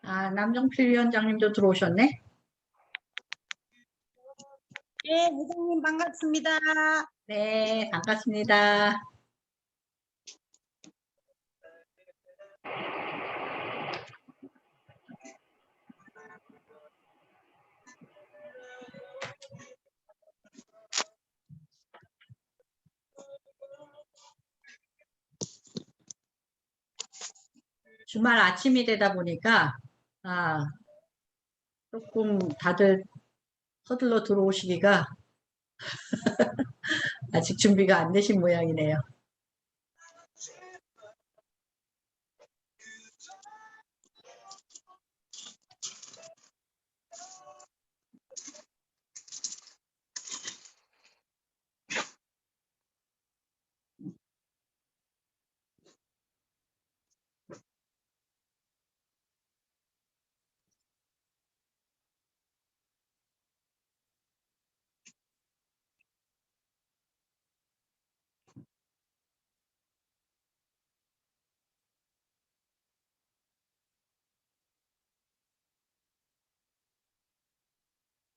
아, 남정필 위원장님도 들어오셨네? 네, 회장님 반갑습니다. 네, 반갑습니다. 주말 아침이 되다 보니까, 아, 조금 다들 서둘러 들어오시기가 아직 준비가 안 되신 모양이네요.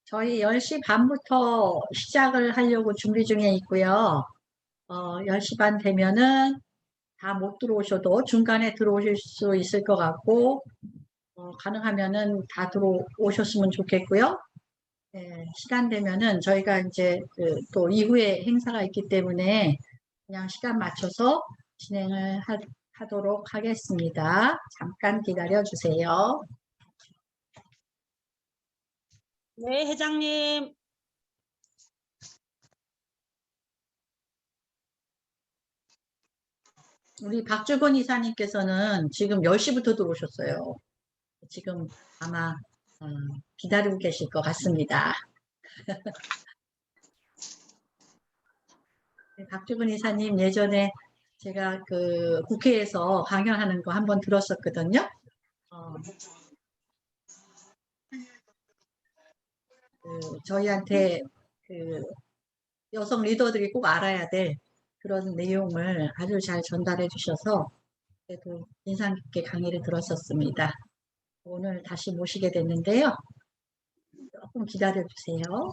저희 10시 반부터 시작을 하려고 준비 중에 있고요. 10시 반 되면은 다 못 들어오셔도 중간에 들어오실 수 있을 것 같고, 가능하면은 다 들어오셨으면 좋겠고요. 시간 되면은 저희가 이제 또 이후에 행사가 있기 때문에 그냥 시간 맞춰서 진행을 하도록 하겠습니다. 잠깐 기다려 주세요. 네, 회장님. 우리 박주건 이사님께서는 지금 10시부터 들어오셨어요. 지금 아마 어, 기다리고 계실 것 같습니다. 네, 박주근 이사님 예전에 제가 그 국회에서 강연하는 거 한번 들었었거든요. 어, 저희한테 그 여성 리더들이 꼭 알아야 될 그런 내용을 아주 잘 전달해 주셔서 그래도 인상 깊게 강의를 들었었습니다. 오늘 다시 모시게 됐는데요. 조금 기다려 주세요.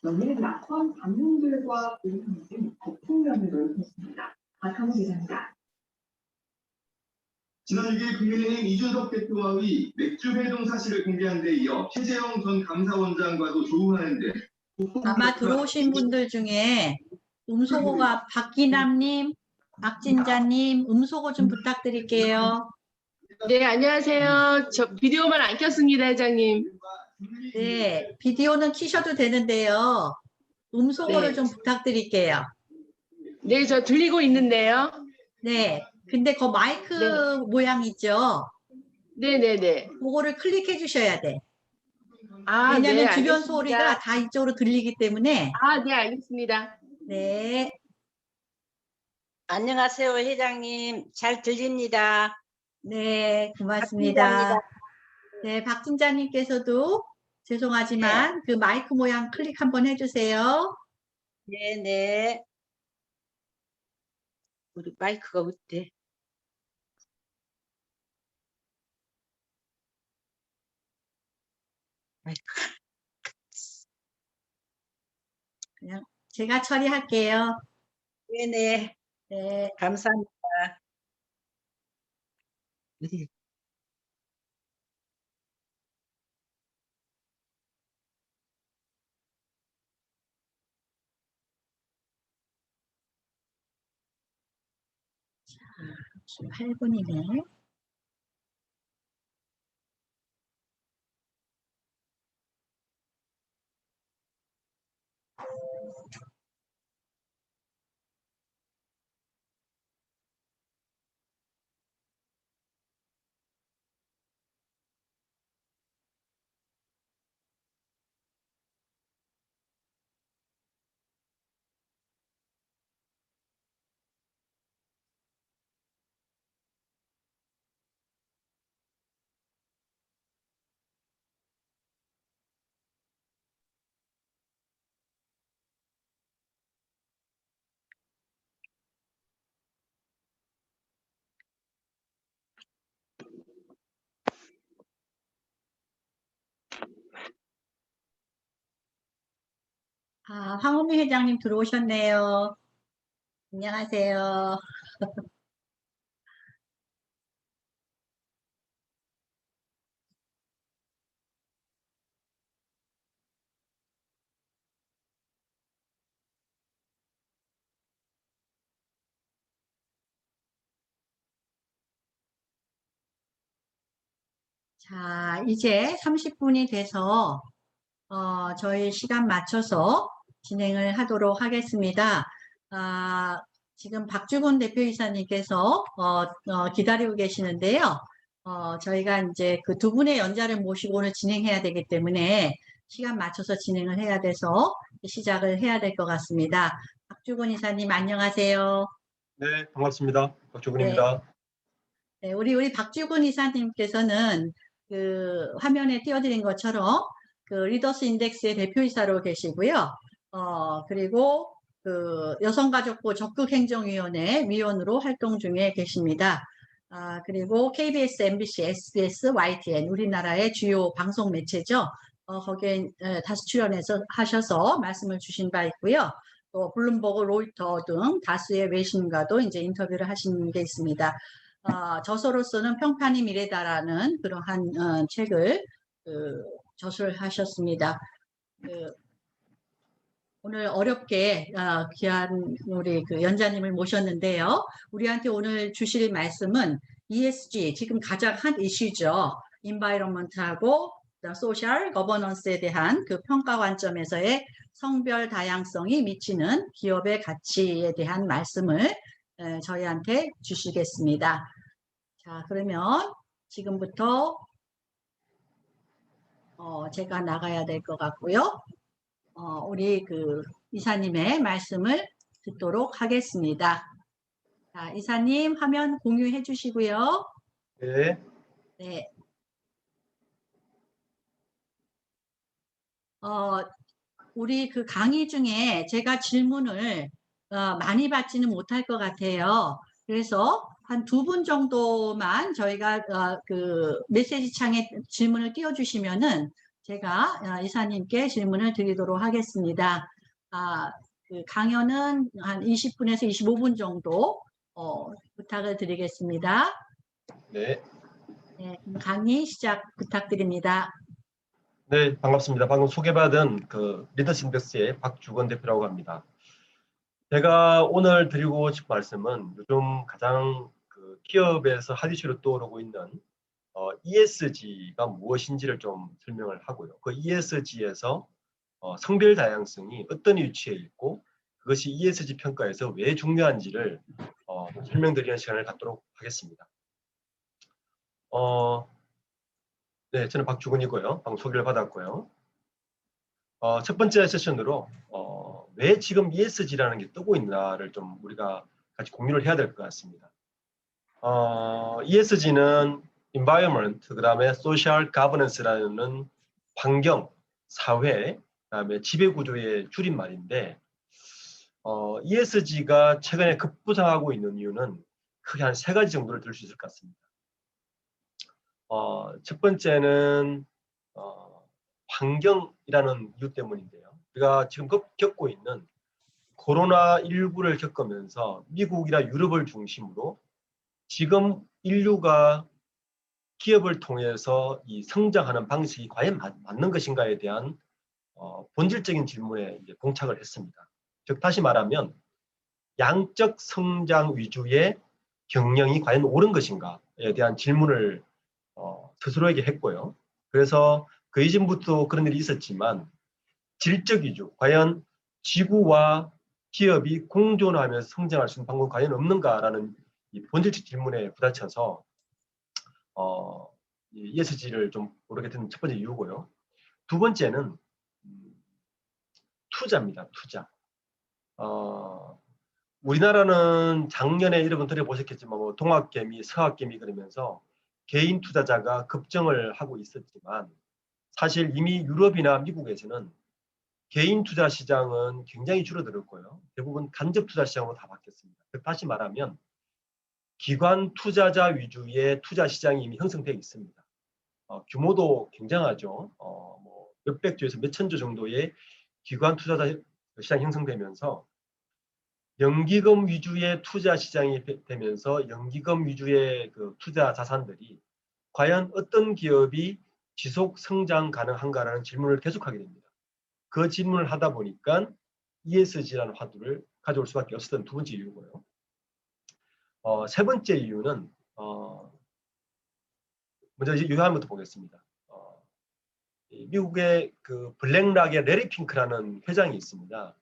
연예인 낙원 방문들과 고민 등 거품면을 넓혔습니다. 박한우 기자입니다. 지난 6일 국민의힘 이준석 대표와의 맥주 회동 사실을 공개한 데 이어 최재형 전 감사원장과도 조우하는데 아마 들어오신 분들 중에 음소거가 박기남님, 박진자님 음소거 좀 부탁드릴게요. 네, 안녕하세요. 저 비디오만 안 켰습니다, 회장님. 네, 비디오는 키셔도 되는데요. 음소거를 네. 좀 부탁드릴게요. 네, 저 들리고 있는데요. 네, 근데 그 마이크 네. 모양 있죠? 네네네. 그거를 클릭해 주셔야 돼. 아, 왜냐면 네, 주변 알겠습니다. 소리가 다 이쪽으로 들리기 때문에. 아, 네, 알겠습니다. 네, 안녕하세요, 회장님. 잘 들립니다. 네, 고맙습니다. 박진자입니다. 네, 박진자님께서도 죄송하지만 그 마이크 모양 클릭 한번 해주세요. 네. 우리 마이크가 어때? 마이크. 그냥 제가 처리할게요. 네. 네, 감사합니다. 어디? 지금 8분이네. 아, 황은미 회장님 들어오셨네요. 안녕하세요. 자, 이제 30분이 돼서 저희 시간 맞춰서 진행을 하도록 하겠습니다. 아, 지금 박주곤 대표이사님께서 기다리고 계시는데요. 저희가 이제 그 두 분의 연자를 모시고 오늘 진행해야 되기 때문에 시간 맞춰서 진행을 해야 돼서 시작을 해야 될 것 같습니다. 박주곤 이사님 안녕하세요. 네, 반갑습니다. 박주근입니다. 네, 우리 박주근 이사님께서는 그 화면에 띄워드린 것처럼 그 리더스 인덱스의 대표이사로 계시고요. 그리고 그 여성가족부 적극행정위원회 위원으로 활동 중에 계십니다. 그리고 KBS, MBC, SBS, YTN 우리나라의 주요 방송 매체죠. 거기에 다수 출연해서 하셔서 말씀을 주신 바 있고요. 또 블룸버그, 로이터 등 다수의 외신과도 이제 인터뷰를 하신 게 있습니다. 저서로서는 평판이 미래다라는 그러한 책을 저술을 하셨습니다. 오늘 어렵게 귀한 우리 그 연자님을 모셨는데요. 우리한테 오늘 주실 말씀은 ESG, 지금 가장 핫 이슈죠. 인바이러먼트하고 소셜 거버넌스에 대한 그 평가 관점에서의 성별 다양성이 미치는 기업의 가치에 대한 말씀을 저희한테 주시겠습니다. 자, 그러면 지금부터 제가 나가야 될 것 같고요. 우리 그 이사님의 말씀을 듣도록 하겠습니다. 자, 이사님 화면 공유해 주시고요. 네, 네. 우리 그 강의 중에 제가 질문을 많이 받지는 못할 것 같아요. 그래서 한 2분 정도만 저희가 그 메시지 창에 질문을 띄워주시면은 제가 이사님께 질문을 드리도록 하겠습니다. 그 강연은 한 20분에서 25분 정도 부탁을 드리겠습니다. 네. 네, 강의 시작 부탁드립니다. 네, 반갑습니다. 방금 소개받은 그 리더십 인덱스의 박주건 대표라고 합니다. 제가 오늘 드리고 싶은 말씀은 요즘 가장 그 기업에서 핫 이슈로 떠오르고 있는 ESG가 무엇인지를 좀 설명을 하고요. 그 ESG에서 성별 다양성이 어떤 위치에 있고 그것이 ESG 평가에서 왜 중요한지를 설명드리는 시간을 갖도록 하겠습니다. 네, 저는 박주근이고요. 방금 소개를 받았고요. 첫 번째 세션으로 왜 지금 ESG라는 게 뜨고 있나를 좀 우리가 같이 공유를 해야 될 것 같습니다. ESG는 environment, 그 다음에 social governance라는 환경, 사회, 그 다음에 지배구조의 줄임말인데 ESG가 최근에 급부상하고 있는 이유는 크게 한 3가지 정도를 들 수 있을 것 같습니다. 첫 번째는 환경이라는 이유 때문인데요. 우리가 지금 겪고 있는 코로나19를 겪으면서 미국이나 유럽을 중심으로 지금 인류가 기업을 통해서 이 성장하는 방식이 과연 맞는 것인가에 대한 본질적인 질문에 이제 봉착을 했습니다. 즉 다시 말하면 양적 성장 위주의 경영이 과연 옳은 것인가에 대한 질문을 스스로에게 했고요. 그래서 그 이전부터 그런 일이 있었지만 질적 위주, 과연 지구와 기업이 공존하면서 성장할 수 있는 방법은 과연 없는가라는 이 본질적 질문에 부딪혀서 ESG를 좀 모르게 된 첫 번째 이유고요. 두 번째는 투자입니다. 투자. 우리나라는 작년에 여러분 들어보셨겠지만 뭐 동학개미, 서학개미 그러면서 개인 투자자가 급증을 하고 있었지만 사실 이미 유럽이나 미국에서는 개인 투자 시장은 굉장히 줄어들었고요. 대부분 간접 투자 시장으로 다 바뀌었습니다. 다시 말하면 기관 투자자 위주의 투자 시장이 이미 형성되어 있습니다. 규모도 굉장하죠. 뭐 몇백 조에서 몇천 조 정도의 기관 투자자 시장이 형성되면서 연기금 위주의 투자 시장이 되면서 연기금 위주의 그 투자 자산들이 과연 어떤 기업이 지속 성장 가능한가라는 질문을 계속하게 됩니다. 그 질문을 하다 보니까 ESG라는 화두를 가져올 수밖에 없었던 두 번째 이유고요. 세 번째 이유는 먼저 유효한부터 보겠습니다. 미국의 그 블랙락의 레리 핑크라는 회장이 있습니다.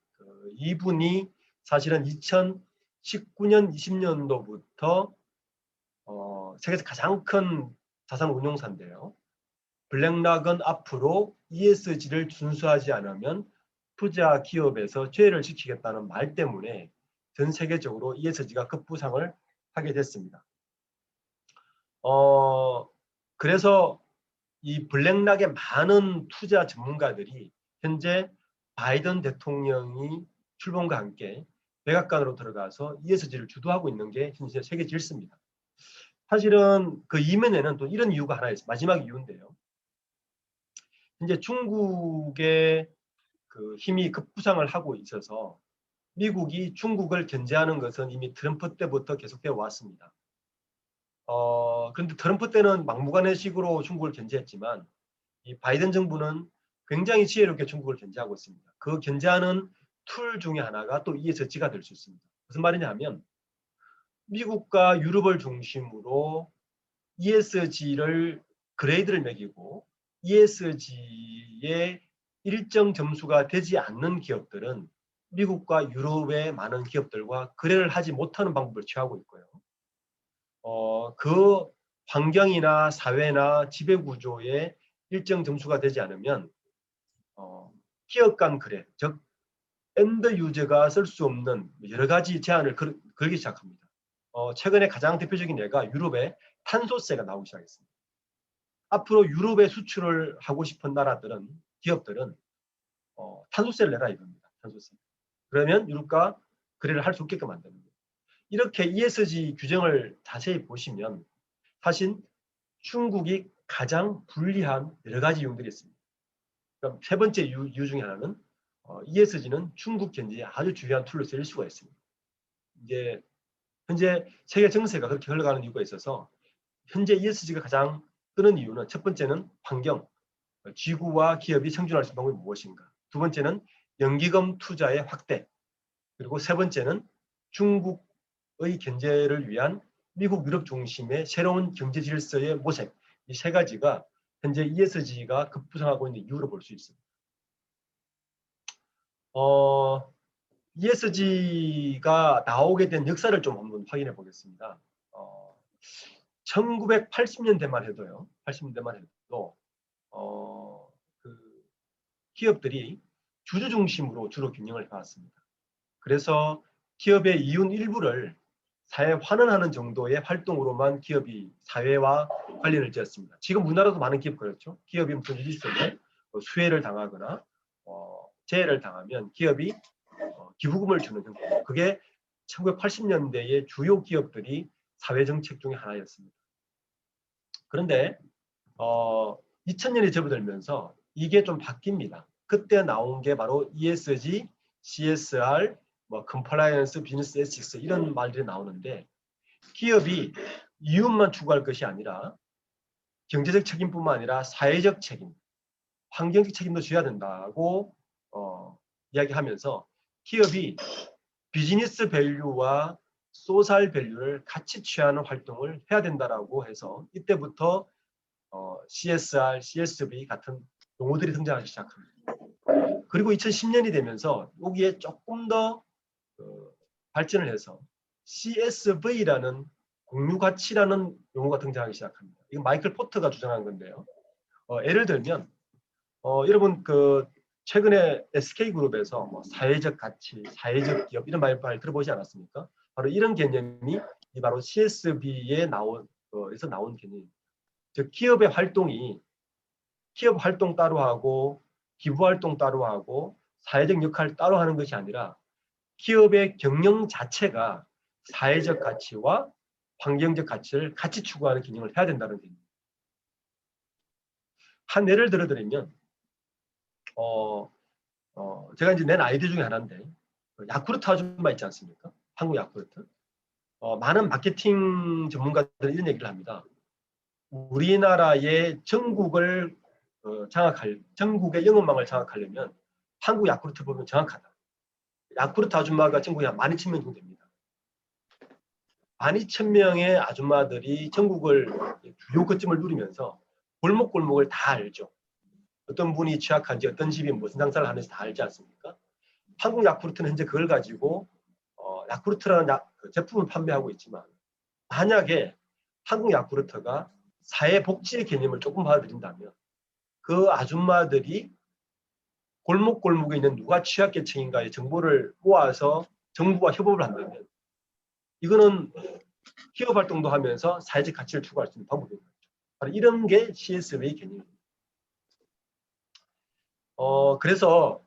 이분이 사실은 2019년, 20년도부터 세계에서 가장 큰 자산 운용사인데요. 블랙락은 앞으로 ESG를 준수하지 않으면 투자 기업에서 죄를 지키겠다는 말 때문에 전 세계적으로 ESG가 급부상을 하게 됐습니다. 그래서 이 블랙락의 많은 투자 전문가들이 현재 바이든 대통령이 출범과 함께 백악관으로 들어가서 ESG를 주도하고 있는 게 현재 세계 질서입니다. 사실은 그 이면에는 또 이런 이유가 하나 있어요. 마지막 이유인데요. 현재 중국의 그 힘이 급부상을 하고 있어서 미국이 중국을 견제하는 것은 이미 트럼프 때부터 계속되어 왔습니다. 그런데 트럼프 때는 막무가내식으로 중국을 견제했지만 이 바이든 정부는 굉장히 지혜롭게 중국을 견제하고 있습니다. 그 견제하는 툴 중에 하나가 또 ESG가 될 수 있습니다. 무슨 말이냐 하면 미국과 유럽을 중심으로 ESG를 그레이드를 매기고 ESG의 일정 점수가 되지 않는 기업들은 미국과 유럽의 많은 기업들과 거래를 하지 못하는 방법을 취하고 있고요. 그 환경이나 사회나 지배구조에 일정 점수가 되지 않으면 기업 간 거래, 즉 엔드 유저가 쓸 수 없는 여러 가지 제한을 걸기 시작합니다. 최근에 가장 대표적인 예가 유럽의 탄소세가 나오기 시작했습니다. 앞으로 유럽에 수출을 하고 싶은 나라들은, 기업들은 탄소세를 내라 이겁니다. 탄소세. 그러면 유럽과 거래를 할 수 없게끔 만드는 거예요. 이렇게 ESG 규정을 자세히 보시면 사실 중국이 가장 불리한 여러 가지 이유들이 있습니다. 그럼 세 번째 이유 중에 하나는 ESG는 중국 경제에 아주 중요한 툴로 쓰일 수가 있습니다. 이제 현재 세계 정세가 그렇게 흘러가는 이유가 있어서 현재 ESG가 가장 뜨는 이유는 첫 번째는 환경, 지구와 기업이 생존할 수 있는 방법이 무엇인가. 두 번째는 연기금 투자의 확대. 그리고 세 번째는 중국의 경제를 위한 미국, 유럽 중심의 새로운 경제 질서의 모색. 이 세 가지가 현재 ESG가 급부상하고 있는 이유로 볼 수 있습니다. ESG가 나오게 된 역사를 좀 한번 확인해 보겠습니다. 1980년대만 해도요. 80년대만 해도 그 기업들이 주주 중심으로 주로 경영을 해왔습니다. 그래서 기업의 이윤 일부를 사회에 환원하는 정도의 활동으로만 기업이 사회와 관련을 지었습니다. 지금 우리나라도 많은 기업 그렇죠. 기업이 무슨 일 있으면 수해를 당하거나 재해를 당하면 기업이 기부금을 주는 형태. 그게 1980년대의 주요 기업들이 사회정책 중에 하나였습니다. 그런데 2000년이 접어들면서 이게 좀 바뀝니다. 그때 나온 게 바로 ESG, CSR, 컴플라이언스, 비즈니스 에틱스 이런 말들이 나오는데 기업이 이윤만 추구할 것이 아니라 경제적 책임뿐만 아니라 사회적 책임, 환경적 책임도 져야 된다고 이야기하면서 기업이 비즈니스 밸류와 소셜 밸류를 같이 취하는 활동을 해야 된다라고 해서 이때부터 CSR, CSV 같은 용어들이 등장하기 시작합니다. 그리고 2010년이 되면서 여기에 조금 더 발전을 해서 CSV라는 공유가치라는 용어가 등장하기 시작합니다. 이건 마이클 포터가 주장한 건데요. 예를 들면 여러분 최근에 SK그룹에서 사회적 가치, 사회적 기업 이런 말 들어보지 않았습니까? 바로 이런 개념이 바로 CSV에 에서 나온 개념입니다. 즉 기업의 활동이 기업 활동 따로 하고 기부 활동 따로 하고 사회적 역할 따로 하는 것이 아니라 기업의 경영 자체가 사회적 가치와 환경적 가치를 같이 추구하는 경영을 해야 된다는 개념입니다. 한 예를 들어드리면 제가 이제 낸 아이디어 중에 하나인데 야쿠르트 아줌마 있지 않습니까? 한국 야쿠르트. 많은 마케팅 전문가들이 이런 얘기를 합니다. 우리나라의 전국을 전국의 영업망을 장악하려면 한국 야쿠르트 보면 정확하다. 야쿠르트 아줌마가 전국에 한 12,000명 정도 됩니다. 12,000명의 아줌마들이 전국을 주요 거점을 누리면서 골목골목을 다 알죠. 어떤 분이 취약한지 어떤 집이 무슨 장사를 하는지 다 알지 않습니까? 한국 야쿠르트는 현재 그걸 가지고 야쿠르트라는 제품을 판매하고 있지만 만약에 한국 야쿠르트가 사회복지의 개념을 조금 받아들인다면 그 아줌마들이 골목골목에 있는 누가 취약계층인가의 정보를 모아서 정부와 협업을 한다면 이거는 기업 활동도 하면서 사회적 가치를 추구할 수 있는 방법인 거죠. 바로 이런 게 CSV의 개념입니다. 그래서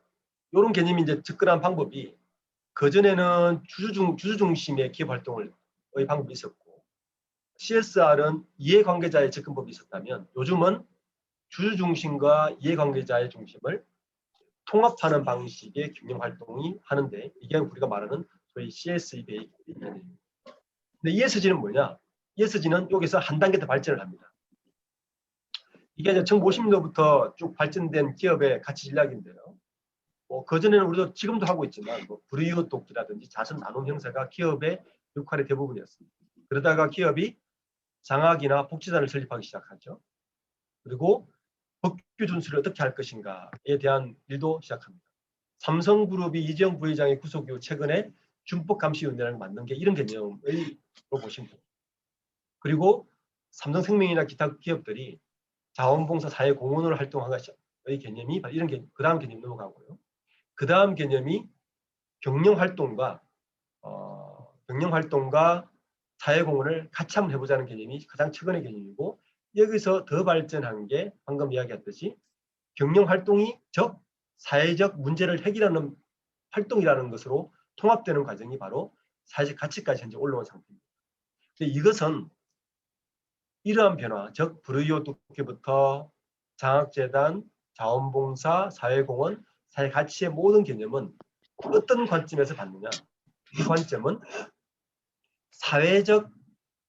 이런 개념이 이제 접근한 방법이 그전에는 주주 중심의 기업 활동의 방법이 있었고 CSR은 이해관계자의 접근법이 있었다면 요즘은 주주 중심과 이해관계자의 중심을 통합하는 방식의 경영 활동이 하는데 이게 우리가 말하는 저희 CSV의 개념입니다. 근데 ESG는 뭐냐? ESG는 여기서 한 단계 더 발전을 합니다. 이게 이제 1950년부터 쭉 발전된 기업의 가치 전략인데요. 그전에는 우리도 지금도 하고 있지만 불이익 돕기라든지 자선 나눔 형사가 기업의 역할의 대부분이었습니다. 그러다가 기업이 장학이나 복지단을 설립하기 시작하죠. 그리고 법규 준수를 어떻게 할 것인가에 대한 일도 시작합니다. 삼성그룹이 이재용 부회장의 구속 이후 최근에 준법감시위원회를 만든 게 이런 개념으로 보시면 됩니다. 그리고 삼성생명이나 기타 기업들이 자원봉사 사회공헌으로 활동한 것의 개념이 이런 그 다음 개념 넘어가고요. 그 다음 개념이 경영활동과 사회공헌을 같이 한번 해보자는 개념이 가장 최근의 개념이고 여기서 더 발전한 게 방금 이야기했듯이 경영활동이 즉 사회적 문제를 해결하는 활동이라는 것으로 통합되는 과정이 바로 사회적 가치까지 현재 올라온 상태입니다. 근데 이것은 이러한 변화, 즉 불의료 독해부터 장학재단, 자원봉사, 사회공헌, 사회가치의 모든 개념은 어떤 관점에서 봤느냐? 이 관점은 사회적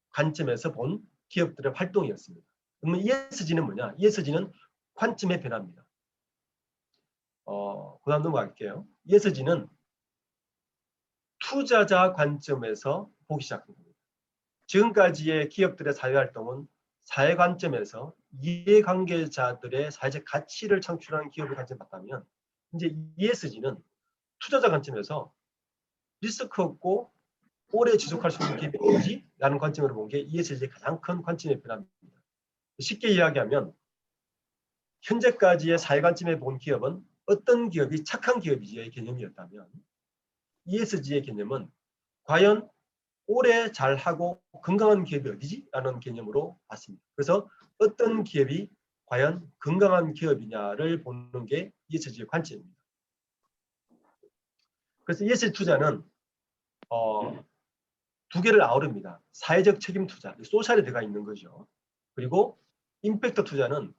관점에서 본 기업들의 활동이었습니다. 그러면 ESG는 뭐냐? ESG는 관점의 변화입니다. 그 다음 넘어갈게요. ESG는 투자자 관점에서 보기 시작한 겁니다. 지금까지의 기업들의 사회활동은 사회 관점에서 이해관계자들의 사회적 가치를 창출하는 기업의 관점을 봤다면 이제 ESG는 투자자 관점에서 리스크 없고 오래 지속할 수 있는 기업이 뭐지? 라는 관점으로 본 게 ESG의 가장 큰 관점의 변화입니다. 쉽게 이야기하면 현재까지의 사회 관점에 본 기업은 어떤 기업이 착한 기업이지의 개념이었다면 ESG의 개념은 과연 오래 잘하고 건강한 기업이 어디지? 라는 개념으로 봤습니다. 그래서 어떤 기업이 과연 건강한 기업이냐를 보는 게 ESG의 관점입니다. 그래서 ESG 투자는 두 개를 아우릅니다. 사회적 책임 투자, 소셜에 들어가 있는 거죠. 그리고 임팩트 투자는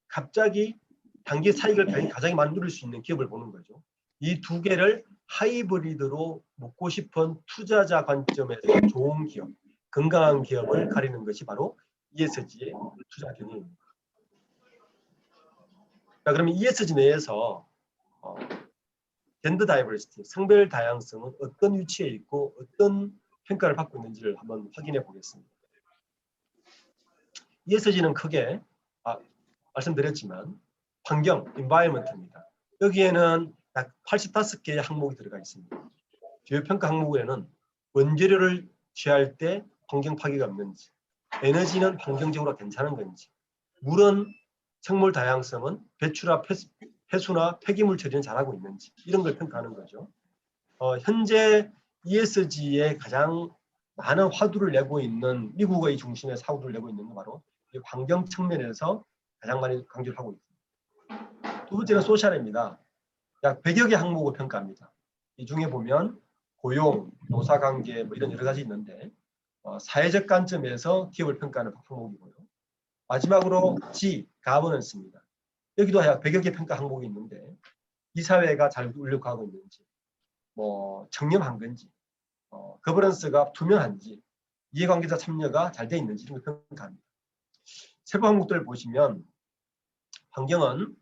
갑자기 단기 사익을 가장 많이 누릴 수 있는 기업을 보는 거죠. 이 두 개를 하이브리드로 묶고 싶은 투자자 관점에서 좋은 기업, 건강한 기업을 가리는 것이 바로 ESG의 투자 개념입니다. 자, 그러면 ESG 내에서 젠더 다이버시티, 성별 다양성은 어떤 위치에 있고 어떤 평가를 받고 있는지를 한번 확인해 보겠습니다. ESG는 크게 말씀드렸지만 환경, environment입니다. 여기에는 약 85개의 항목이 들어가 있습니다. 주요 평가 항목에는 원재료를 취할 때 환경 파괴가 없는지, 에너지는 환경적으로 괜찮은 건지, 물은 생물 다양성은 배출과 폐수나 폐기물 처리는 잘하고 있는지 이런 걸 평가하는 거죠. 현재 ESG에 가장 많은 화두를 내고 있는 미국의 중심에서 화두를 내고 있는 건 바로 이 환경 측면에서 가장 많이 강조를 하고 있습니다. 두 번째는 소셜입니다. 약 100여 개 항목을 평가합니다. 이 중에 보면 고용, 노사관계 뭐 이런 여러 가지 있는데 사회적 관점에서 기업을 평가하는 항목이고요. 마지막으로 G, 가버넌스입니다. 여기도 약 100여 개 평가 항목이 있는데 이 사회가 잘 운영하고 있는지, 뭐 청렴한 건지, 거버넌스가 투명한지, 이해관계자 참여가 잘 돼 있는지 이런 걸 평가합니다. 세부 항목들을 보시면 환경은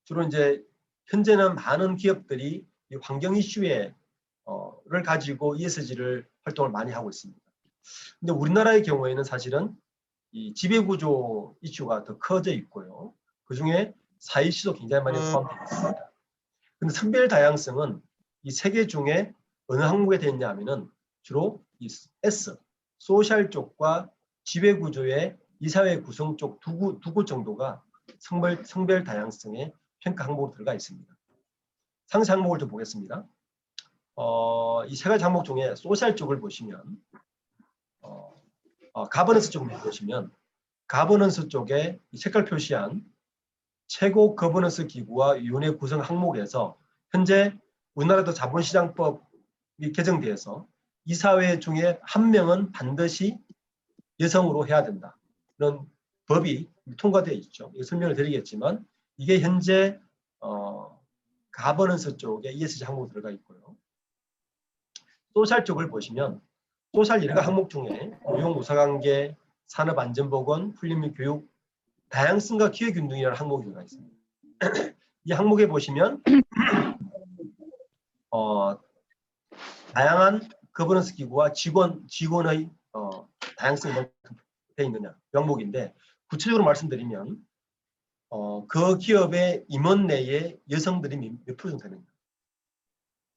주로 이제 현재는 많은 기업들이 이 환경 이슈를 가지고 ESG를 활동을 많이 하고 있습니다. 근데 우리나라의 경우에는 사실은 이 지배구조 이슈가 더 커져 있고요. 그 중에 사회 이슈도 굉장히 많이 포함되어 있습니다. 근데 성별 다양성은 이 세 개 중에 어느 항목에 되어 있냐 하면은 주로 이 S, 소셜 쪽과 지배구조의 이사회 구성 쪽 두 곳 정도가 성별 다양성의 평가 항목으로 들어가 있습니다. 상세 항목을 좀 보겠습니다. 이 세 가지 항목 중에 소셜 쪽을 보시면 가버넌스 쪽을 보시면 가버넌스 쪽에 색깔 표시한 최고 거버넌스 기구와 위원회 구성 항목에서 현재 우리나라도 자본시장법이 개정돼서 이사회 중에 한 명은 반드시 여성으로 해야 된다. 그런 법이 통과되어 있죠. 이거 설명을 드리겠지만 이게 현재 가버넌스 쪽에 ESG 항목이 들어가 있고요. 소셜 쪽을 보시면 소셜 여러 항목 중에 고용, 노사관계, 산업안전보건, 훈련 및 교육, 다양성과 기회균등이라는 항목이 들어가 있습니다. 이 항목에 보시면 다양한 거버넌스 기구와 직원의 다양성이 되어 있느냐 이 항목인데 구체적으로 말씀드리면 그 기업의 임원 내에 여성들이 몇 프로 정도 되느냐,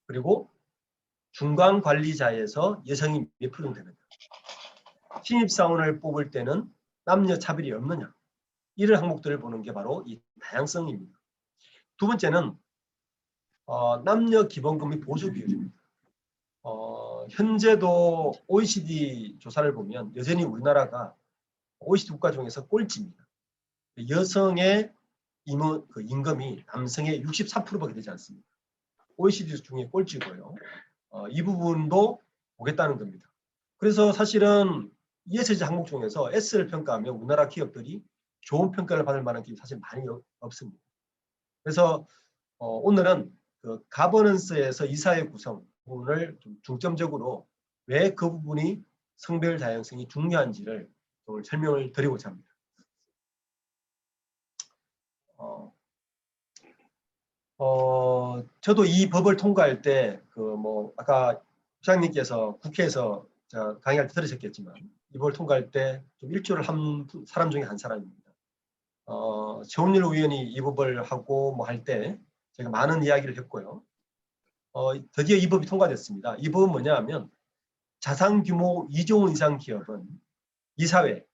그리고 중간 관리자에서 여성이 몇 프로 정도 되느냐, 신입사원을 뽑을 때는 남녀 차별이 없느냐, 이런 항목들을 보는 게 바로 이 다양성입니다. 두 번째는 남녀 기본급 및 보수 비율입니다. 현재도 OECD 조사를 보면 여전히 우리나라가 OECD 국가 중에서 꼴찌입니다. 여성의 임금이 남성의 64%밖에 되지 않습니다. OECD 중에 꼴찌고요. 이 부분도 보겠다는 겁니다. 그래서 사실은 ESG 항목 중에서 S를 평가하면 우리나라 기업들이 좋은 평가를 받을 만한 기업이 사실 많이 없습니다. 그래서 오늘은 그 가버넌스에서 이사회 구성 부분을 좀 중점적으로 왜 그 부분이 성별 다양성이 중요한지를 오늘 설명을 드리고자 합니다. 저도 이 법을 통과할 때 아까 부장님께서 국회에서 제가 강의할 때 들으셨겠지만 이 법을 통과할 때 좀 일조를 한 사람 중에 한 사람입니다. 최원일 의원이 이 법을 하고 할 때 제가 많은 이야기를 했고요. 드디어 이 법이 통과됐습니다. 이 법은 뭐냐 하면 자산 규모 2조 원 이상 기업은 이사회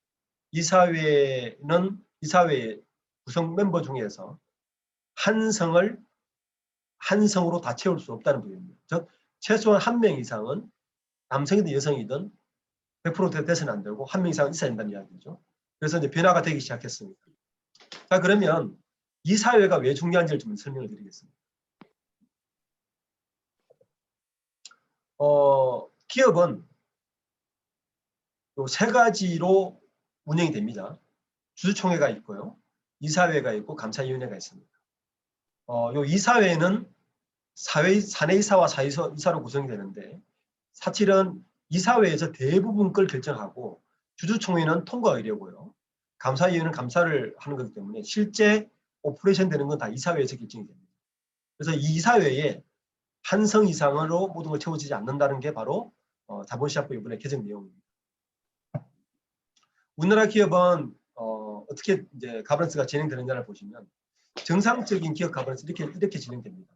구성 멤버 중에서 한 성으로 다 채울 수 없다는 법입니다. 즉 최소한 1명 이상은 남성이든 여성이든 100% 돼서는 안 되고 1명 이상은 있어야 된다는 이야기죠. 그래서 이제 변화가 되기 시작했습니다. 자, 그러면 이사회가 왜 중요한지를 좀 설명을 드리겠습니다. 기업은 요 3가지로 운영이 됩니다. 주주총회가 있고요. 이사회가 있고 감사위원회가 있습니다. 요 이사회는 사내이사와 사이사로 구성이 되는데 사실은 이사회에서 대부분 걸 결정하고 주주총회는 통과 의뢰고요. 감사위원회는 감사를 하는 거기 때문에 실제 오퍼레이션 되는 건 다 이사회에서 결정이 됩니다. 그래서 이 이사회에 한 성 이상으로 모든 걸 채워지지 않는다는 게 바로 자본시장법 이번에 개정 내용입니다. 우리나라 기업은 어떻게 이제 가버넌스가 진행되느냐를 보시면 정상적인 기업 가버넌스 이렇게 진행됩니다.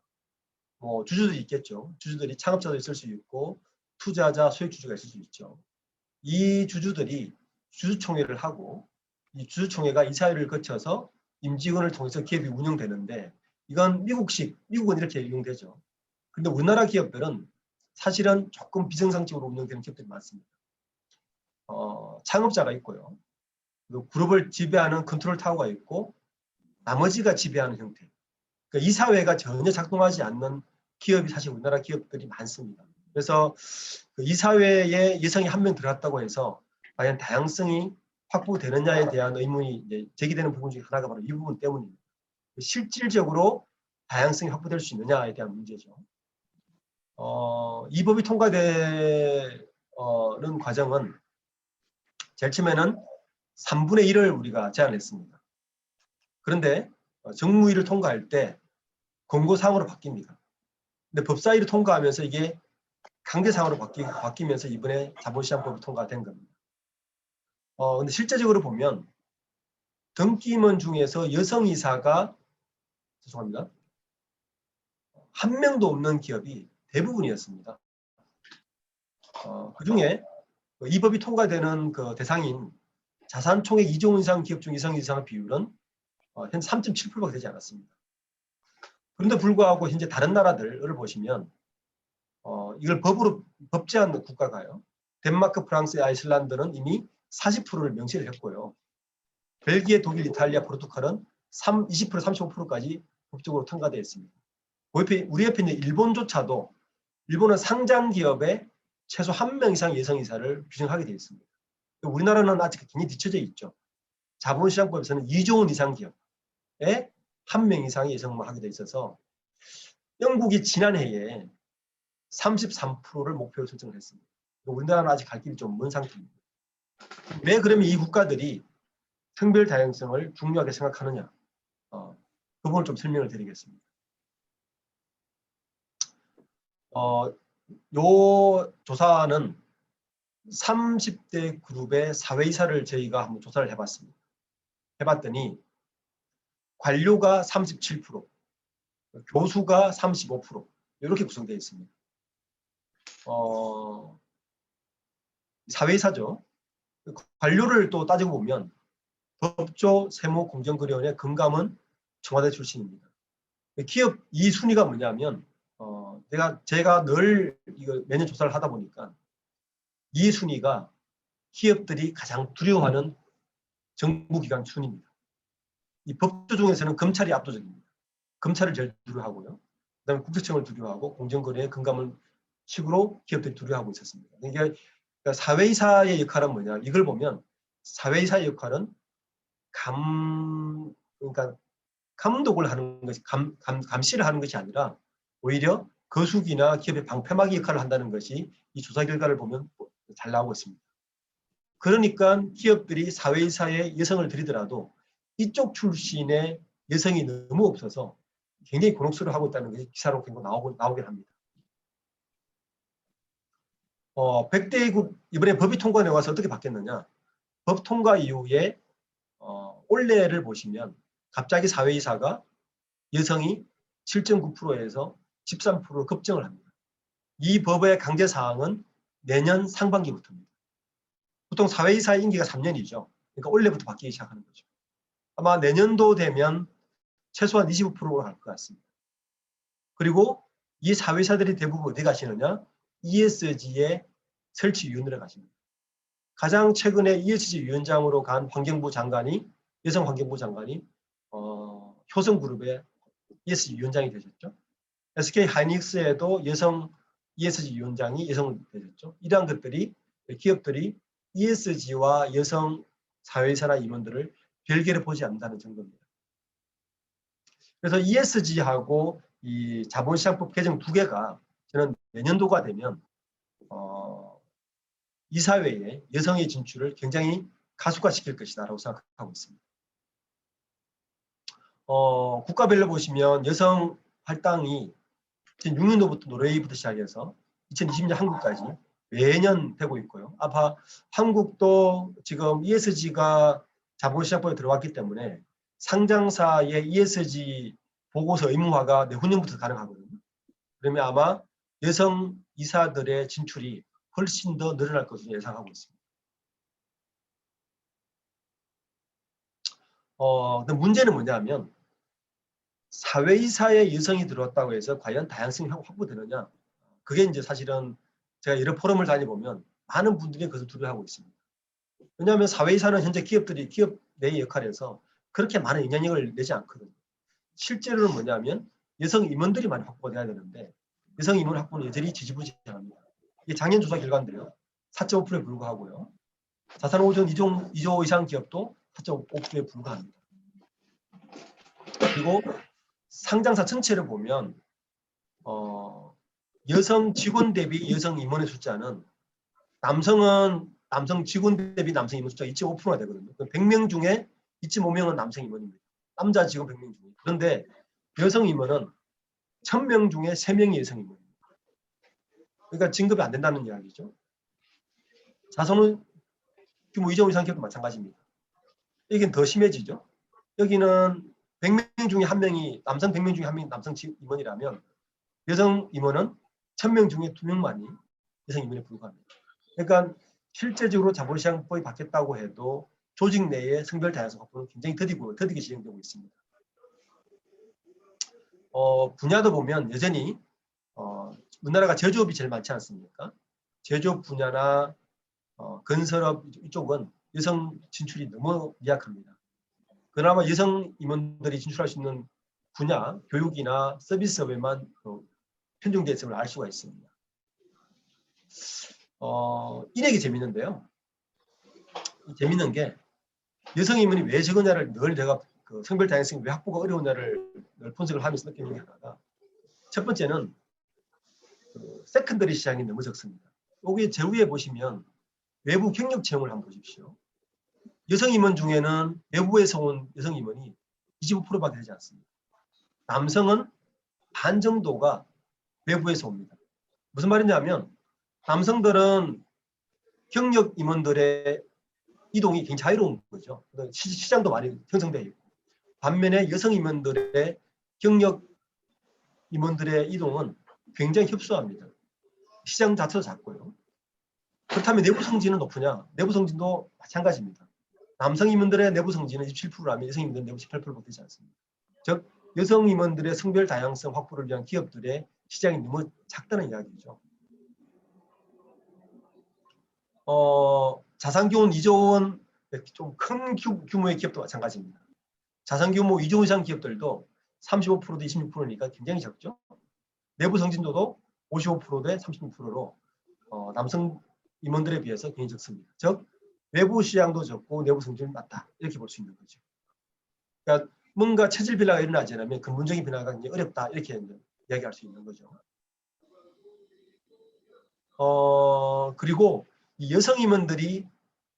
주주들이 있겠죠. 주주들이 창업자도 있을 수 있고 투자자, 소액주주가 있을 수 있죠. 이 주주들이 주주총회를 하고 이 주주총회가 이사회를 거쳐서 임직원을 통해서 기업이 운영되는데 이건 미국은 이렇게 운영되죠. 근데 우리나라 기업들은 사실은 조금 비정상적으로 운영되는 기업들이 많습니다. 창업자가 있고요. 그리고 그룹을 지배하는 컨트롤 타워가 있고 나머지가 지배하는 형태. 그러니까 이사회가 전혀 작동하지 않는 기업이 사실 우리나라 기업들이 많습니다. 그래서 그 이사회에 여성이 1명 들어갔다고 해서 과연 다양성이 확보되느냐에 대한 의문이 이제 제기되는 부분 중에 하나가 바로 이 부분 때문입니다. 실질적으로 다양성이 확보될 수 있느냐에 대한 문제죠. 이 법이 통과되는 과정은 제일 처음에는 3분의 1을 우리가 제안했습니다. 그런데 정무위를 통과할 때 권고사항으로 바뀝니다. 근데 법사위를 통과하면서 이게 강제사항으로 바뀌면서 이번에 자본시장법이 통과된 겁니다. 근데 실제적으로 보면 등기임원 중에서 여성이사가 죄송합니다. 1명도 없는 기업이 대부분이었습니다. 그중에 이 법이 통과되는 그 대상인 자산총액 2조 원 이상 기업 중 여성 이상의 비율은 현재 3.7%가 되지 않았습니다. 그런데 불구하고 현재 다른 나라들을 보시면 이걸 법으로 법제한 국가가요. 덴마크, 프랑스, 아이슬란드는 이미 40%를 명시를 했고요. 벨기에, 독일, 이탈리아, 포르투갈은 20%, 35%까지 법적으로 통과되어 있습니다. 우리 옆에 있는 일본조차도 일본은 상장 기업에 최소 1명 이상 여성이사를 규정하게 되어 있습니다. 우리나라는 아직 굉장히 뒤처져 있죠. 자본시장법에서는 2조 원 이상 기업에 1명 이상의 여성만 하게 되어 있어서 영국이 지난해에 33%를 목표로 설정을 했습니다. 우리나라는 아직 갈 길이 좀 먼 상태입니다. 왜 그러면 이 국가들이 성별 다양성을 중요하게 생각하느냐? 그 부분을 좀 설명을 드리겠습니다. 요 조사는 30대 그룹의 사회이사를 저희가 한번 조사를 해봤습니다. 해봤더니 관료가 37%, 교수가 35% 이렇게 구성되어 있습니다. 사회이사죠. 관료를 또 따지고 보면 법조, 세무, 공정거래원의 금감은 청와대 출신입니다. 기업 이 순위가 뭐냐면 제가 늘 이거 매년 조사를 하다 보니까 이 순위가 기업들이 가장 두려워하는 정부기관 순위입니다. 이 법조 중에서는 검찰이 압도적입니다. 검찰을 제일 두려워하고요. 그다음에 국세청을 두려워하고 공정거래의 금감을 식으로 기업들이 두려워하고 있었습니다. 그러니까 사회이사의 역할은 뭐냐? 이걸 보면 사회이사의 역할은 그러니까 감독을 하는 것이 감시를 하는 것이 아니라 오히려 거수기나 기업의 방패막이 역할을 한다는 것이 이 조사 결과를 보면 잘 나오고 있습니다. 그러니까 기업들이 사회이사에 여성을 들이더라도 이쪽 출신의 여성이 너무 없어서 굉장히 곤혹스러워 하고 있다는 것이 기사로 굉장히 나오긴 합니다. 100대 이번에 법이 통과되어 와서 어떻게 바뀌었느냐. 법 통과 이후에 올해를 보시면 갑자기 사회이사가 여성이 7.9%에서 13%로 급증을 합니다. 이 법의 강제사항은 내년 상반기부터입니다. 보통 사회이사의 임기가 3년이죠. 그러니까 올해부터 바뀌기 시작하는 거죠. 아마 내년도 되면 최소한 25%로 갈 것 같습니다. 그리고 이 사회이사들이 대부분 어디 가시느냐? ESG의 설치위원회로 가십니다. 가장 최근에 ESG 위원장으로 간 환경부 장관이 여성 환경부 장관이 효성그룹의 ESG 위원장이 되셨죠. SK 하이닉스에도 여성 ESG 위원장이 여성 되셨죠. 이러한 것들이 기업들이 ESG와 여성 사회이사나 임원들을 별개로 보지 않는다는 정도입니다. 그래서 ESG하고 이 자본시장법 개정 두 개가 저는 내년도가 되면 이사회에 여성의 진출을 굉장히 가속화시킬 것이다라고 생각하고 있습니다. 국가별로 보시면 여성 할당이 2006년도부터 노르웨이부터 시작해서 2020년 한국까지 매년 되고 있고요. 아마 한국도 지금 ESG가 자본시장법에 들어왔기 때문에 상장사의 ESG 보고서 의무화가 내후년부터 가능하거든요. 그러면 아마 여성 이사들의 진출이 훨씬 더 늘어날 것으로 예상하고 있습니다. 근데 문제는 뭐냐면 사회이사에 여성이 들어왔다고 해서 과연 다양성이 확보되느냐? 그게 이제 사실은 제가 여러 포럼을 다녀보면 많은 분들이 그것을 두려워하고 있습니다. 왜냐하면 사회이사는 현재 기업 내의 역할에서 그렇게 많은 영향력을 내지 않거든요. 실제로는 뭐냐면 여성 임원들이 많이 확보가 돼야 되는데 여성 임원 확보는 여전히 지지부진합니다. 이게 작년 조사 결과인데요. 4.5%에 불과하고요. 자산 2조 이상 기업도 4.5%에 불과합니다. 그리고 상장사 전체를 보면 여성 직원 대비 여성 임원의 숫자는 남성 직원 대비 남성 임원 숫자가 2.5%가 되거든요. 100명 중에 2.5명은 남성 임원입니다. 남자 직원 100명 중에. 그런데 여성 임원은 1000명 중에 3명이 여성 임원입니다. 그러니까 진급이 안 된다는 이야기죠. 자선은 규모 2조 이상 기업도 마찬가지입니다. 여기는 더 심해지죠. 여기는 100명 중에 1명이 남성 100명 중에 1명이 남성 임원이라면 여성 임원은 1000명 중에 2명만이 여성 임원에 불과합니다. 그러니까 실제적으로 자본시장법이 바뀌었다고 해도 조직 내의 성별 다양성 확보는 굉장히 더디게 진행되고 있습니다. 분야도 보면 여전히 우리나라가 제조업이 제일 많지 않습니까? 제조업 분야나 건설업 이쪽은 여성 진출이 너무 미약합니다. 그나마 여성 임원들이 진출할 수 있는 분야, 교육이나 서비스업에만 편중되어 있음을 알 수가 있습니다. 이력이 재밌는데요. 재밌는 게 여성 임원이 왜 적으냐를 늘 제가 성별 다양성이 왜 확보가 어려우냐를 늘 분석을 하면서 느끼는 게 하나가 첫 번째는 세컨더리 시장이 너무 적습니다. 여기 제 위에 보시면 외부 경력 채용을 한번 보십시오. 여성 임원 중에는 외부에서 온 여성 임원이 25%밖에 되지 않습니다. 남성은 반 정도가 외부에서 옵니다. 무슨 말이냐면 남성들은 경력 임원들의 이동이 굉장히 자유로운 거죠. 시장도 많이 형성되어 있고 반면에 여성 임원들의 경력 임원들의 이동은 굉장히 협소합니다. 시장 자체도 작고요. 그렇다면 내부 성진은 높으냐? 내부 성진도 마찬가지입니다. 남성 임원들의 내부 성진은 27%라면 여성 임원들은 내부 18%밖에 되지 않습니다. 즉 여성 임원들의 성별 다양성 확보를 위한 기업들의 시장이 너무 작다는 이야기죠. 자산규모는 2조 원 좀 큰 규모의 기업도 마찬가지입니다. 자산규모 2조 이상 기업들도 35%대 26%니까 굉장히 적죠. 내부 성진도도 55%대 36%로 남성 임원들에 비해서 굉장히 적습니다. 즉 외부 시장도 적고 내부 성진이 낮다 이렇게 볼 수 있는 거죠. 그러니까 뭔가 체질 변화가 일어나지 않으면 근본적인 변화가 굉장히 어렵다 이렇게 이야기할 수 있는 거죠. 그리고 이 여성 임원들이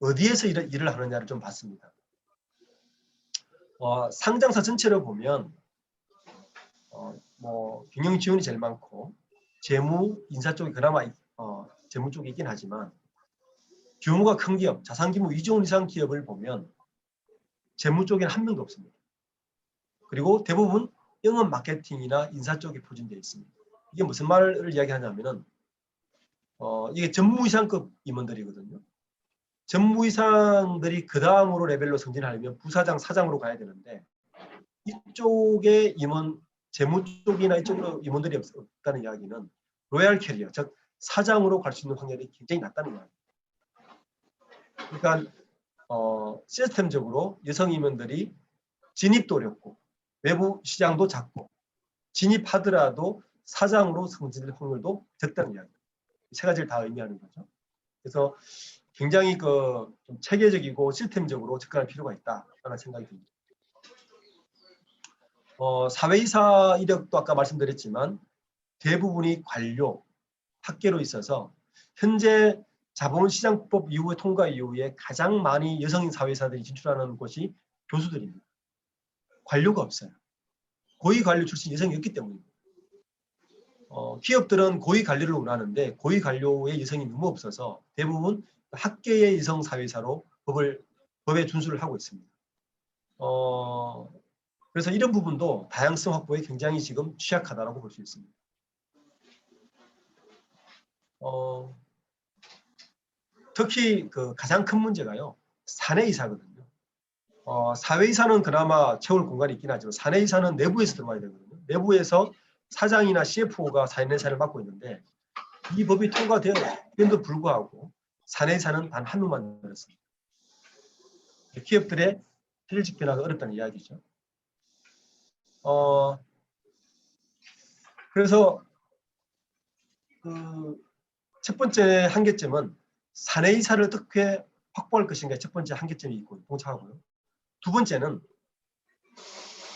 어디에서 일을 하느냐를 좀 봤습니다. 상장사 전체를 보면 뭐 경영 지원이 제일 많고 재무, 인사 쪽이 그나마 재무 쪽이 있긴 하지만 규모가 큰 기업, 자산 규모 2조 원 이상 기업을 보면 재무 쪽에는 한 명도 없습니다. 그리고 대부분 영업 마케팅이나 인사 쪽에 포진되어 있습니다. 이게 무슨 말을 이야기하냐면은 이게 전무이상급 임원들이거든요. 전무이상들이 그 다음으로 레벨로 승진하려면 부사장, 사장으로 가야 되는데 이쪽에 임원, 재무 쪽이나 이쪽으로 임원들이 없다는 이야기는 로얄 캐리어, 즉 사장으로 갈 수 있는 확률이 굉장히 낮다는 이야기입니다. 그러니까 시스템적으로 여성 임원들이 진입도 어렵고 외부 시장도 작고 진입하더라도 사장으로 승진될 확률도 적다는 이야기입니다. 세 가지를 다 의미하는 거죠. 그래서 굉장히 좀 체계적이고 시스템적으로 접근할 필요가 있다라는 생각이 듭니다. 사회이사 이력도 아까 말씀드렸지만 대부분이 관료, 학계로 있어서 현재 자본시장법 이후의 통과 이후에 가장 많이 여성인 사회이사들이 진출하는 곳이 교수들입니다. 관료가 없어요. 고위 관료 출신 여성이 없기 때문입니다. 기업들은 고위 관료를 원하는데 고위 관료의 여성이 너무 없어서 대부분 학계의 여성 사회이사로 법에 준수를 하고 있습니다. 그래서 이런 부분도 다양성 확보에 굉장히 지금 취약하다고 볼 수 있습니다. 특히 가장 큰 문제가요, 사내이사거든요. 사회이사는 그나마 채울 공간이 있긴 하지만 사내이사는 내부에서 들어와야 되거든요. 내부에서 사장이나 CFO가 사내이사를 맡고 있는데 이 법이 통과되었음에도 불구하고 사내이사는 단 한 명만 늘었습니다. 기업들의 실질 변화가 어렵다는 이야기죠. 그래서 첫 번째 한계점은 사내이사를 어떻게 확보할 것인가 첫 번째 한계점이 있고 동착하고요. 두 번째는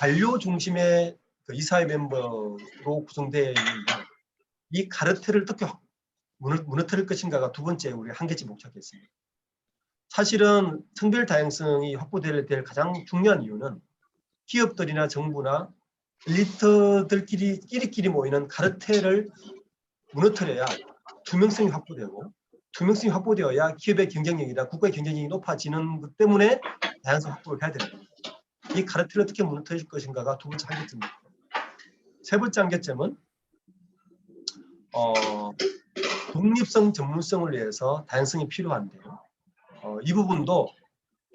관료 중심의 이사회 멤버로 구성되어 있는데 이 가르테를 어떻게 무너뜨릴 것인가가 두 번째 우리 한계점에 목착했습니다. 사실은 성별 다양성이 확보될 가장 중요한 이유는 기업들이나 정부나 엘리트들끼리 끼리끼리 모이는 가르테를 무너뜨려야 투명성이 확보되고 투명성이 확보되어야 기업의 경쟁력이나 국가의 경쟁력이 높아지는 것 때문에 다양성 확보를 해야 됩니다. 이 가르테를 어떻게 무너뜨릴 것인가가 두 번째 한계점입니다. 세 번째 한계점은 독립성, 전문성을 위해서 다양성이 필요한데요. 이 부분도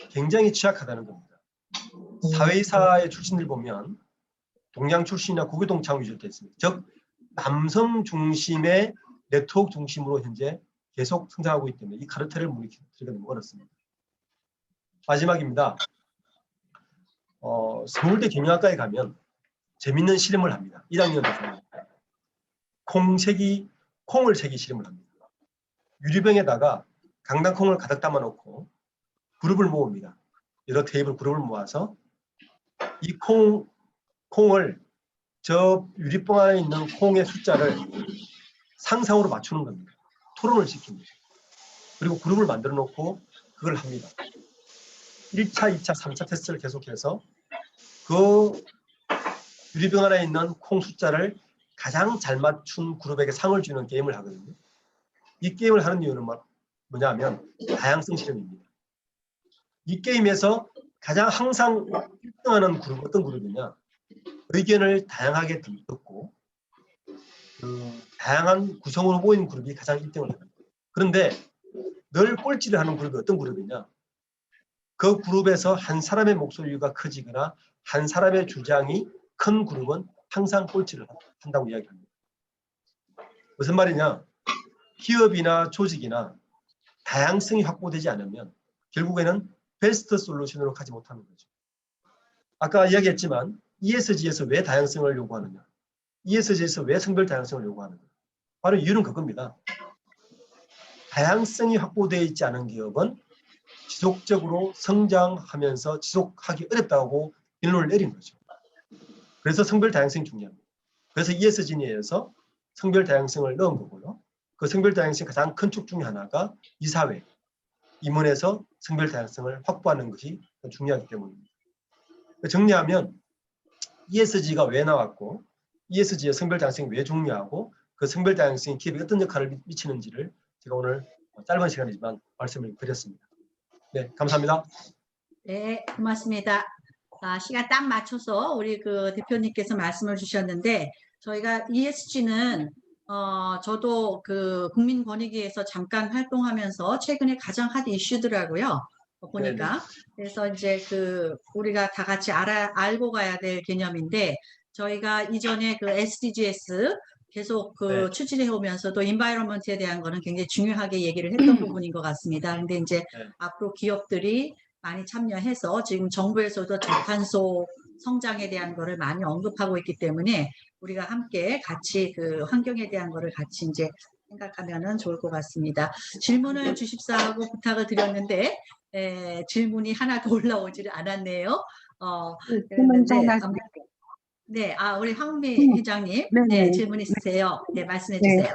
굉장히 취약하다는 겁니다. 사회이사의 출신들 보면 동양 출신이나 고교동창 위주로 되어 있습니다. 즉 남성 중심의 네트워크 중심으로 현재 계속 성장하고 있기 때문에 이 가르테를 무너뜨리기가 너무 어렵습니다. 마지막입니다. 서울대 경영학과에 가면 재밌는 실험을 합니다. 1학년 돼서 콩을 세기 실험을 합니다. 유리병에다가 강낭콩을 가득 담아놓고 그룹을 모읍니다. 여러 테이블 그룹을 모아서 이 콩을 저 유리병 안에 있는 콩의 숫자를 상상으로 맞추는 겁니다. 토론을 시킵니다. 그리고 그룹을 만들어 놓고 그걸 합니다. 1차, 2차, 3차 테스트를 계속해서 그 유리병 안에 있는 콩 숫자를 가장 잘 맞춘 그룹에게 상을 주는 게임을 하거든요. 이 게임을 하는 이유는 뭐냐면 다양성 실험입니다. 이 게임에서 가장 항상 1등하는 그룹 어떤 그룹이냐, 의견을 다양하게 듣고 다양한 구성으로 모인 그룹이 가장 1등을 합니다. 그런데 늘 꼴찌를 하는 그룹이 어떤 그룹이냐, 그 그룹에서 한 사람의 목소리가 커지거나 한 사람의 주장이 큰 그룹은 항상 꼴찌를 한다고 이야기합니다. 무슨 말이냐, 기업이나 조직이나 다양성이 확보되지 않으면 결국에는 베스트 솔루션으로 가지 못하는 거죠. 아까 이야기했지만 ESG에서 왜 다양성을 요구하느냐, ESG에서 왜 성별 다양성을 요구하느냐, 바로 이유는 그겁니다. 다양성이 확보되어 있지 않은 기업은 지속적으로 성장하면서 지속하기 어렵다고 결론을 내린 거죠. 그래서 성별 다양성이 중요합니다. 그래서 ESG에서 성별 다양성을 넣은 거고요. 그 성별 다양성 가장 큰 축 중에 하나가 이사회, 임원에서 성별 다양성을 확보하는 것이 중요하기 때문입니다. 정리하면 ESG가 왜 나왔고 ESG의 성별 다양성이 왜 중요하고 그 성별 다양성이 기업에 어떤 역할을 미치는지를 제가 오늘 짧은 시간이지만 말씀을 드렸습니다. 네, 감사합니다. 네, 고맙습니다. 시간 딱 맞춰서 우리 그 대표님께서 말씀을 주셨는데 저희가 ESG는 저도 그 국민권익위에서 잠깐 활동하면서 최근에 가장 핫 이슈더라고요. 보니까. 네네. 그래서 이제 그 우리가 다 같이 알고 가야 될 개념인데 저희가 이전에 그 SDGs 계속 그 네. 추진해 오면서도 인바이러먼트에 대한 거는 굉장히 중요하게 얘기를 했던 부분인 것 같습니다. 근데 이제 네. 앞으로 기업들이 많이 참여해서 지금 정부에서도 저탄소 성장에 대한 거를 많이 언급하고 있기 때문에 우리가 함께 같이 그 환경에 대한 거를 같이 이제 생각하면은 좋을 것 같습니다. 질문을 주십사 하고 부탁을 드렸는데 질문이 하나도 올라오지를 않았네요. 그랬는데 네, 우리 황미 회장님, 네, 질문 있으세요? 네, 말씀해 주세요.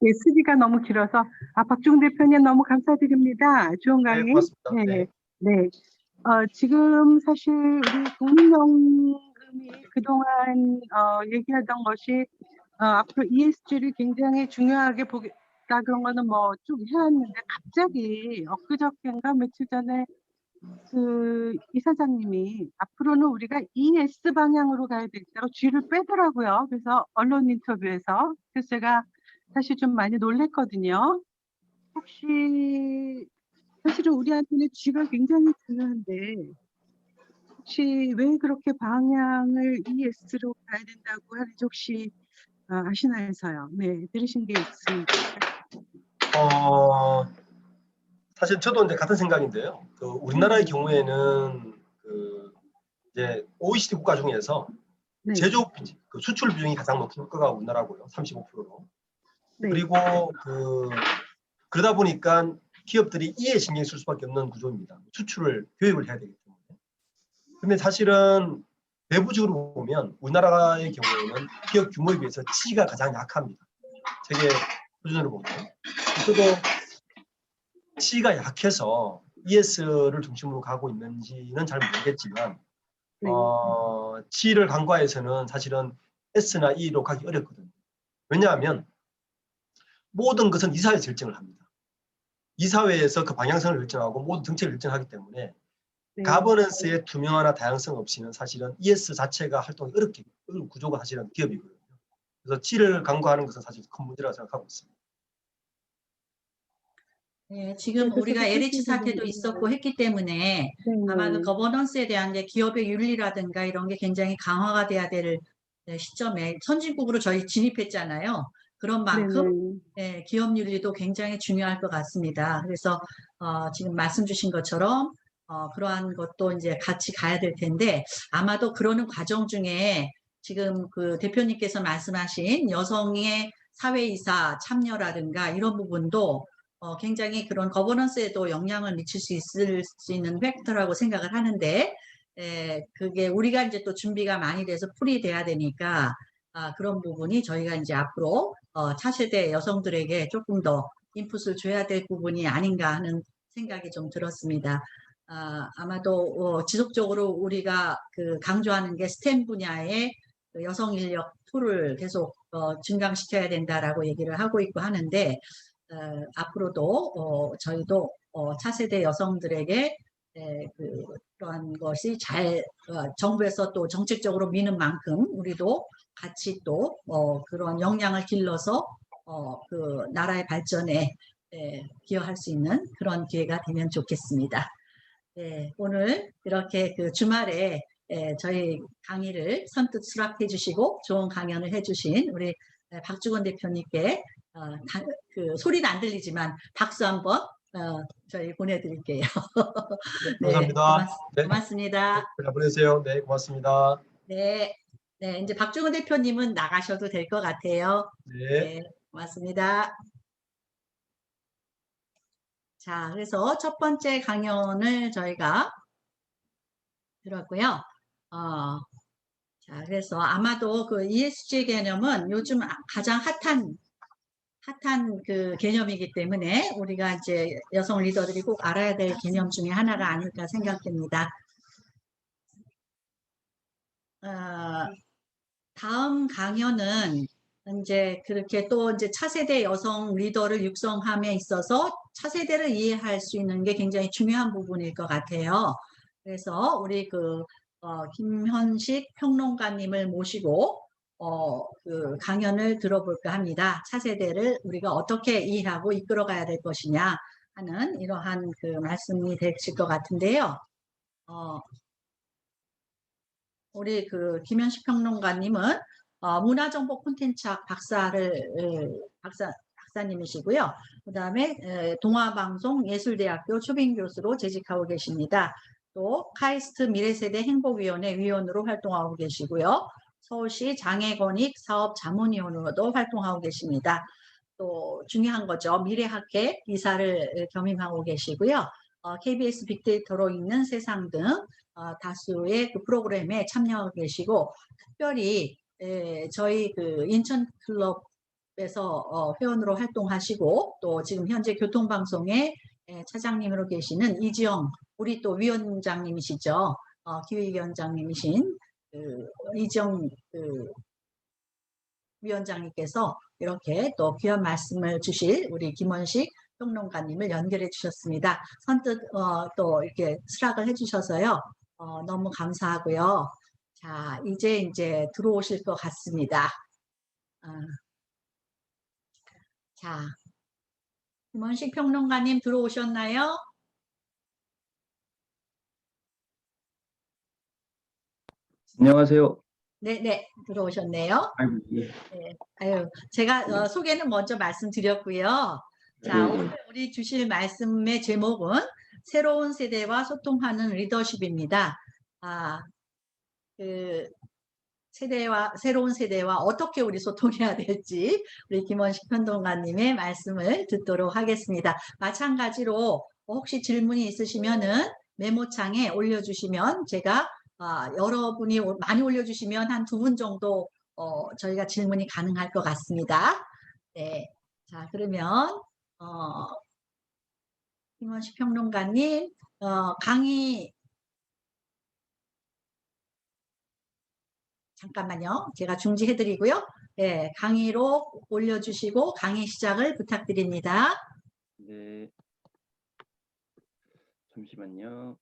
네, 수지가 너무 길어서 박중 대표님 너무 감사드립니다. 좋은 네, 강의. 고맙습니다. 네, 네. 지금 사실 우리 국민연금이 그동안 얘기하던 것이 앞으로 ESG를 굉장히 중요하게 보겠다 그런 거는 뭐 쭉 해왔는데 갑자기 엊그저께인가 며칠 전에 그 이사장님이 앞으로는 우리가 ES 방향으로 가야 되겠다고 G를 빼더라고요. 그래서 언론 인터뷰에서 그래서 제가 사실 좀 많이 놀랬거든요. 혹시 사실은 우리한테는 G가 굉장히 중요한데 혹시 왜 그렇게 방향을 ES로 가야 된다고 하는지 혹시 아시나 해서요. 네, 들으신 게 있습니다. 사실 저도 이제 같은 생각인데요. 그 우리나라의 경우에는 그 이제 OECD 국가 중에서 네. 제조업 그 수출 비중이 가장 높은 국가가 우리나라고요. 35%로. 네. 그리고 그러다 보니까 기업들이 이에 신경 쓸 수밖에 없는 구조입니다. 수출을 교육을 해야 되기 때문에. 근데 사실은 내부적으로 보면 우리나라의 경우에는 기업 규모에 비해서 G가 가장 약합니다. 세계 수준으로 보면. 저도 C가 약해서 ES를 중심으로 가고 있는지는 잘 모르겠지만 네. G를 간과해서는 사실은 S나 E로 가기 어렵거든요. 왜냐하면 모든 것은 이사회 결정을 합니다. 이사회에서 그 방향성을 결정하고 모든 정책을 결정하기 때문에 네. 가버넌스의 투명화나 다양성 없이는 사실은 ES 자체가 활동이 어렵게 구조가 사실은 기업이거든요. 그래서 G를 간과하는 것은 사실 큰 문제라고 생각하고 있습니다. 네, 지금 우리가 LH 사태도 있었고 했기 때문에 아마 그 거버넌스에 대한 게 기업의 윤리라든가 이런 게 굉장히 강화가 돼야 될 시점에 선진국으로 저희 진입했잖아요. 그런 만큼 기업 윤리도 굉장히 중요할 것 같습니다. 그래서 지금 말씀 주신 것처럼 그러한 것도 이제 같이 가야 될 텐데 아마도 그러는 과정 중에 지금 그 대표님께서 말씀하신 여성의 사회이사 참여라든가 이런 부분도 굉장히 그런 거버넌스에도 영향을 미칠 수 있는 팩터라고 생각을 하는데 그게 우리가 이제 또 준비가 많이 돼서 풀이 돼야 되니까 그런 부분이 저희가 이제 앞으로 차세대 여성들에게 조금 더 인풋을 줘야 될 부분이 아닌가 하는 생각이 좀 들었습니다. 아마도 지속적으로 우리가 그 강조하는 게 스템 분야의 그 여성 인력 풀을 계속 증강시켜야 된다라고 얘기를 하고 있고 하는데 앞으로도 저희도 차세대 여성들에게 그러한 것이 잘 정부에서 또 정책적으로 미는 만큼 우리도 같이 또 그런 역량을 길러서 그 나라의 발전에 기여할 수 있는 그런 기회가 되면 좋겠습니다. 오늘 이렇게 그 주말에 저희 강의를 선뜻 수락해 주시고 좋은 강연을 해주신 우리 박주건 대표님께 그 소리는 안 들리지만 박수 한번 저희 보내드릴게요. 네, 감사합니다. 고맙습니다. 잘 보내세요. 네, 고맙습니다. 네, 이제 박주건 대표님은 나가셔도 될 것 같아요. 네, 고맙습니다. 자, 그래서 첫 번째 강연을 저희가 들었고요. 자, 그래서 아마도 그 ESG 개념은 요즘 가장 핫한 그 개념이기 때문에 우리가 이제 여성 리더들이 꼭 알아야 될 개념 중에 하나가 아닐까 생각됩니다. 다음 강연은 이제 그렇게 또 이제 차세대 여성 리더를 육성함에 있어서 차세대를 이해할 수 있는 게 굉장히 중요한 부분일 것 같아요. 그래서 우리 김현식 평론가님을 모시고 그 강연을 들어볼까 합니다. 차세대를 우리가 어떻게 이해하고 이끌어가야 될 것이냐 하는 이러한 그 말씀이 되실 것 같은데요. 우리 그 김현식 평론가님은 문화정보 콘텐츠학 박사님이시고요. 그 다음에 동아방송 예술대학교 초빙교수로 재직하고 계십니다. 또 카이스트 미래세대 행복위원회 위원으로 활동하고 계시고요. 서울시 장애권익 사업자문위원으로도 활동하고 계십니다. 또 중요한 거죠. 미래학회 이사를 겸임하고 계시고요. KBS 빅데이터로 읽는 세상 등 다수의 그 프로그램에 참여하고 계시고 특별히 저희 그 인천클럽에서 회원으로 활동하시고 또 지금 현재 교통방송의 차장님으로 계시는 이지영 우리 또 위원장님이시죠. 기획위원장님이신 그 이지영 그 위원장님께서 이렇게 또 귀한 말씀을 주실 우리 김원식 평론가님을 연결해 주셨습니다. 선뜻 또 이렇게 수락을 해주셔서요. 너무 감사하고요. 자, 이제 들어오실 것 같습니다. 자, 김원식 평론가님 들어오셨나요? 안녕하세요. 네, 들어오셨네요. 아이고, 예. 네, 아유, 제가 소개는 먼저 말씀드렸고요. 자, 오늘 우리 주실 말씀의 제목은 새로운 세대와 소통하는 리더십입니다. 그 새로운 세대와 어떻게 우리 소통해야 될지 우리 김원식 평론가님의 말씀을 듣도록 하겠습니다. 마찬가지로 혹시 질문이 있으시면은 메모창에 올려주시면 제가 여러분이 많이 올려주시면 한 2분 정도 저희가 질문이 가능할 것 같습니다. 네, 자 그러면 김원식 평론가님 강의 잠깐만요. 제가 중지해드리고요. 네, 강의로 올려주시고 강의 시작을 부탁드립니다. 네. 잠시만요.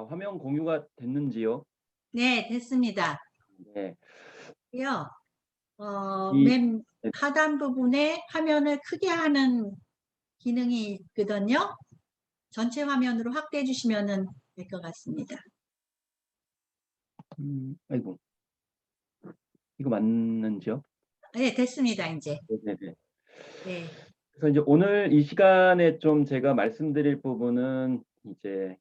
화면 공유가 됐는지요? 네, 됐습니다. 네. 맨 하단 부분에 화면을 크게 하는 기능이 있거든요. 전체 화면으로 확대해 주시면 될 것 같습니다. 아이고. 이거 맞는지요? 네, 됐습니다, 이제. 네네. 네. 그래서 이제 오늘 이 시간에 좀 제가 말씀드릴 부분은 이제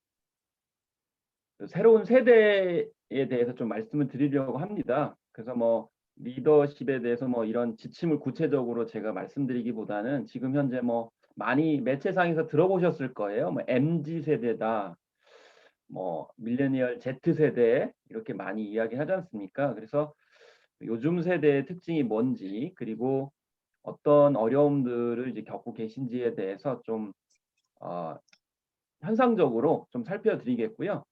새로운 세대에 대해서 좀 말씀을 드리려고 합니다. 그래서 뭐 리더십에 대해서 뭐 이런 지침을 구체적으로 제가 말씀드리기보다는 지금 현재 뭐 많이 매체상에서 들어보셨을 거예요. 뭐 MZ 세대다, 뭐 밀레니얼 Z 세대 이렇게 많이 이야기하지 않습니까? 그래서 요즘 세대의 특징이 뭔지 그리고 어떤 어려움들을 이제 겪고 계신지에 대해서 좀 현상적으로 좀 살펴드리겠고요.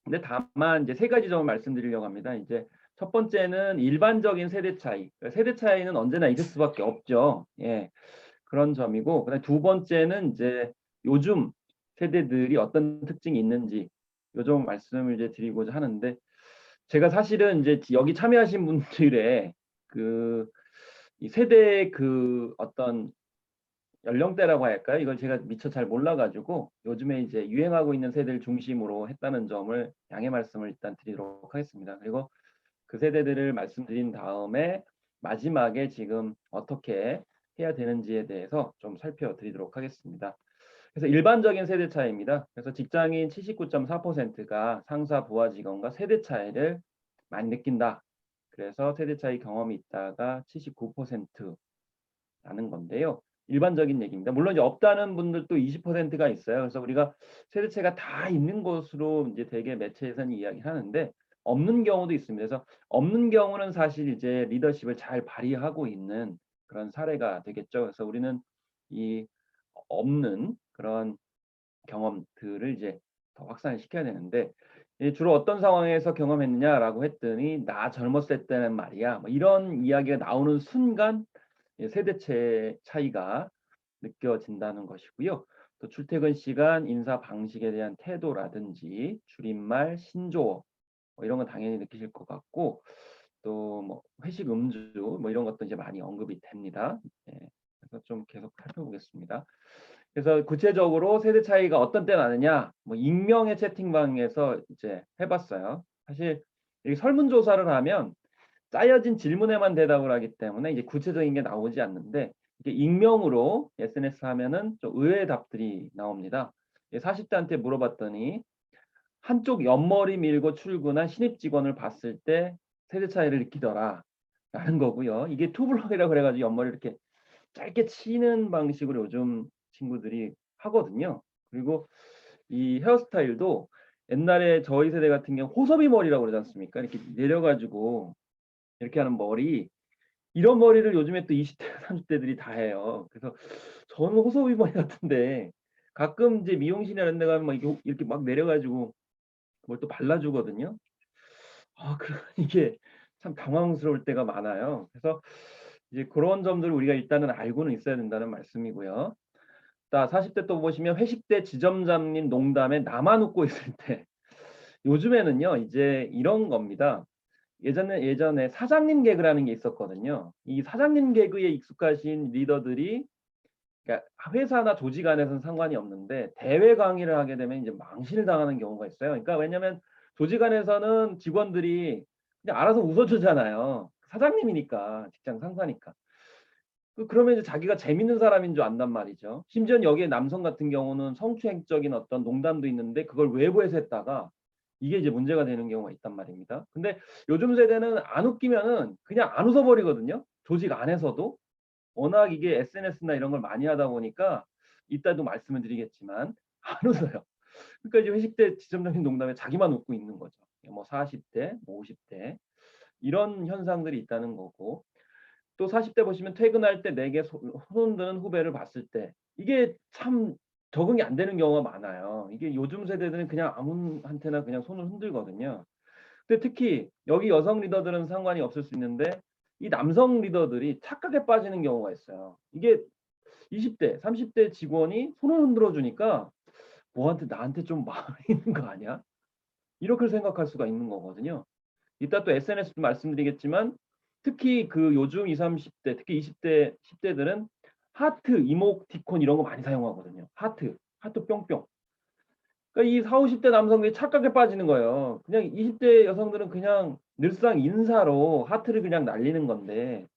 근데 다만 이제 3가지 점을 말씀드리려고 합니다. 이제 첫 번째는 일반적인 세대 차이. 세대 차이는 언제나 있을 수밖에 없죠. 예. 그런 점이고, 그다음에 2번째는 이제 요즘 세대들이 어떤 특징이 있는지 요 점 말씀을 이제 드리고자 하는데, 제가 사실은 이제 여기 참여하신 분들의 이 세대의 어떤 연령대라고 할까요? 이걸 제가 미처 잘 몰라가지고 요즘에 이제 유행하고 있는 세대를 중심으로 했다는 점을 양해 말씀을 일단 드리도록 하겠습니다. 그리고 그 세대들을 말씀드린 다음에 마지막에 지금 어떻게 해야 되는지에 대해서 좀 살펴드리도록 하겠습니다. 그래서 일반적인 세대 차이입니다. 그래서 직장인 79.4%가 상사 부하 직원과 세대 차이를 많이 느낀다. 그래서 세대 차이 경험이 있다가 79%라는 건데요. 일반적인 얘기입니다. 물론 이제 없다는 분들도 20%가 있어요. 그래서 우리가 세대 차이가 다 있는 것으로 이제 대개 매체에서는 이야기하는데 없는 경우도 있습니다. 그래서 없는 경우는 사실 이제 리더십을 잘 발휘하고 있는 그런 사례가 되겠죠. 그래서 우리는 이 없는 그런 경험들을 이제 더 확산을 시켜야 되는데 주로 어떤 상황에서 경험했느냐라고 했더니 나 젊었을 때는 말이야 뭐 이런 이야기가 나오는 순간 세대 차이가 느껴진다는 것이고요. 또 출퇴근 시간, 인사 방식에 대한 태도라든지 줄임말, 신조어 뭐 이런 건 당연히 느끼실 것 같고 또 뭐 회식 음주 뭐 이런 것도 이제 많이 언급이 됩니다. 그래서 좀 계속 살펴보겠습니다. 그래서 구체적으로 세대 차이가 어떤 때 나느냐, 뭐 익명의 채팅방에서 이제 해봤어요. 사실 이 설문조사를 하면 짜여진 질문에만 대답을 하기 때문에 이제 구체적인 게 나오지 않는데 이게 익명으로 SNS 하면은 좀 의외의 답들이 나옵니다. 40대한테 물어봤더니 한쪽 옆머리 밀고 출근한 신입 직원을 봤을 때 세대 차이를 느끼더라 라는 거고요. 이게 투블럭이라고 그래가지고 옆머리 이렇게 짧게 치는 방식으로 요즘 친구들이 하거든요. 그리고 이 헤어스타일도 옛날에 저희 세대 같은 경우 호섭이 머리라고 그러지 않습니까? 이렇게 내려가지고 이렇게 하는 머리 이런 머리를 요즘에 또 20대, 30대들이 다 해요. 그래서 저는 호섭이 머리 같은데 가끔 이제 미용실이나 이런 데 가면 막 이렇게 막 내려가지고 뭘 또 발라주거든요. 그럼 이게 참 당황스러울 때가 많아요. 그래서 이제 그런 점들을 우리가 일단은 알고는 있어야 된다는 말씀이고요. 40대 또 보시면 회식 때 지점장님 농담에 나만 웃고 있을 때 요즘에는요 이제 이런 겁니다. 예전에 사장님 개그라는 게 있었거든요. 이 사장님 개그에 익숙하신 리더들이 그러니까 회사나 조직 안에서는 상관이 없는데 대외 강의를 하게 되면 이제 망신을 당하는 경우가 있어요. 그러니까 왜냐하면 조직 안에서는 직원들이 그냥 알아서 웃어주잖아요. 사장님이니까 직장 상사니까. 그러면 이제 자기가 재밌는 사람인 줄 안단 말이죠. 심지어 여기에 남성 같은 경우는 성추행적인 어떤 농담도 있는데 그걸 외부에서 했다가 이게 이제 문제가 되는 경우가 있단 말입니다. 근데 요즘 세대는 안 웃기면은 그냥 안 웃어버리거든요. 조직 안에서도. 워낙 이게 SNS나 이런 걸 많이 하다 보니까 이따도 말씀을 드리겠지만 안 웃어요. 그러니까 이제 회식 때 지점적인 농담에 자기만 웃고 있는 거죠. 뭐 40대, 뭐 50대 이런 현상들이 있다는 거고 또 40대 보시면 퇴근할 때 내게 손 흔드는 후배를 봤을 때 이게 참 적응이 안 되는 경우가 많아요. 이게 요즘 세대들은 그냥 아무한테나 그냥 손을 흔들거든요. 근데 특히 여기 여성 리더들은 상관이 없을 수 있는데 이 남성 리더들이 착각에 빠지는 경우가 있어요. 이게 20대, 30대 직원이 손을 흔들어 주니까 나한테 좀 마음이 있는 거 아니야? 이렇게 생각할 수가 있는 거거든요. 이따 또 SNS도 말씀드리겠지만 특히 그 요즘 20, 30대, 특히 20대, 10대들은 하트, 이모티콘 이런 거 많이 사용하거든요. 하트 뿅뿅. 그러니까 이 40, 50대 남성들이 착각에 빠지는 거예요. 그냥 20대 여성들은 그냥 늘상 인사로 하트를 그냥 날리는 건데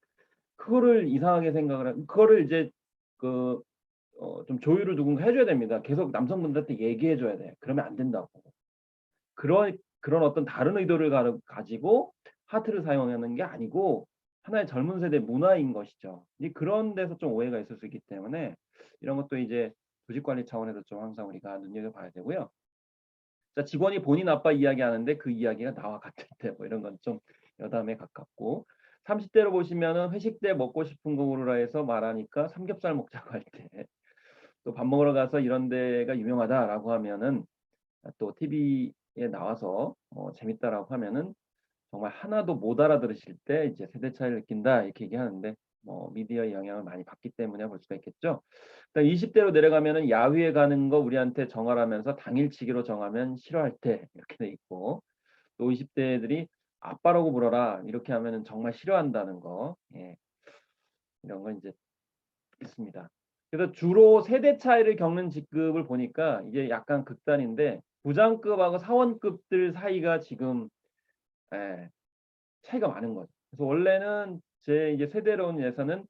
그거를 이상하게 생각을 그거를 이제 좀 조율을 누군가 해줘야 됩니다. 계속 남성분들한테 얘기해 줘야 돼요. 그러면 안 된다고. 그런 어떤 다른 의도를 가지고 하트를 사용하는 게 아니고 하나의 젊은 세대 문화인 것이죠. 그런 데서 좀 오해가 있을 수 있기 때문에 이런 것도 이제 조직 관리 차원에서 좀 항상 우리가 눈여겨봐야 되고요. 자, 직원이 본인 아빠 이야기하는데 그 이야기가 나와 같을 때 뭐 이런 건 좀 여담에 가깝고 30대로 보시면은 회식 때 먹고 싶은 거 고르라 해서 말하니까 삼겹살 먹자고 할 때 또 밥 먹으러 가서 이런 데가 유명하다라고 하면은 또 TV에 나와서 재밌다라고 하면은 정말 하나도 못 알아들으실 때 이제 세대 차이를 느낀다 이렇게 얘기하는데 뭐 미디어의 영향을 많이 받기 때문에 볼 수가 있겠죠. 20대로 내려가면은 야외에 가는 거 우리한테 정하라면서 당일치기로 정하면 싫어할 때 이렇게 돼 있고 또 20대들이 아빠라고 불러라 이렇게 하면은 정말 싫어한다는 거 이런 건 이제 있습니다. 그래서 주로 세대 차이를 겪는 직급을 보니까 이게 약간 극단인데 부장급하고 사원급들 사이가 지금 차이가 많은 거죠. 그래서 원래는 제 이제 세대론에서는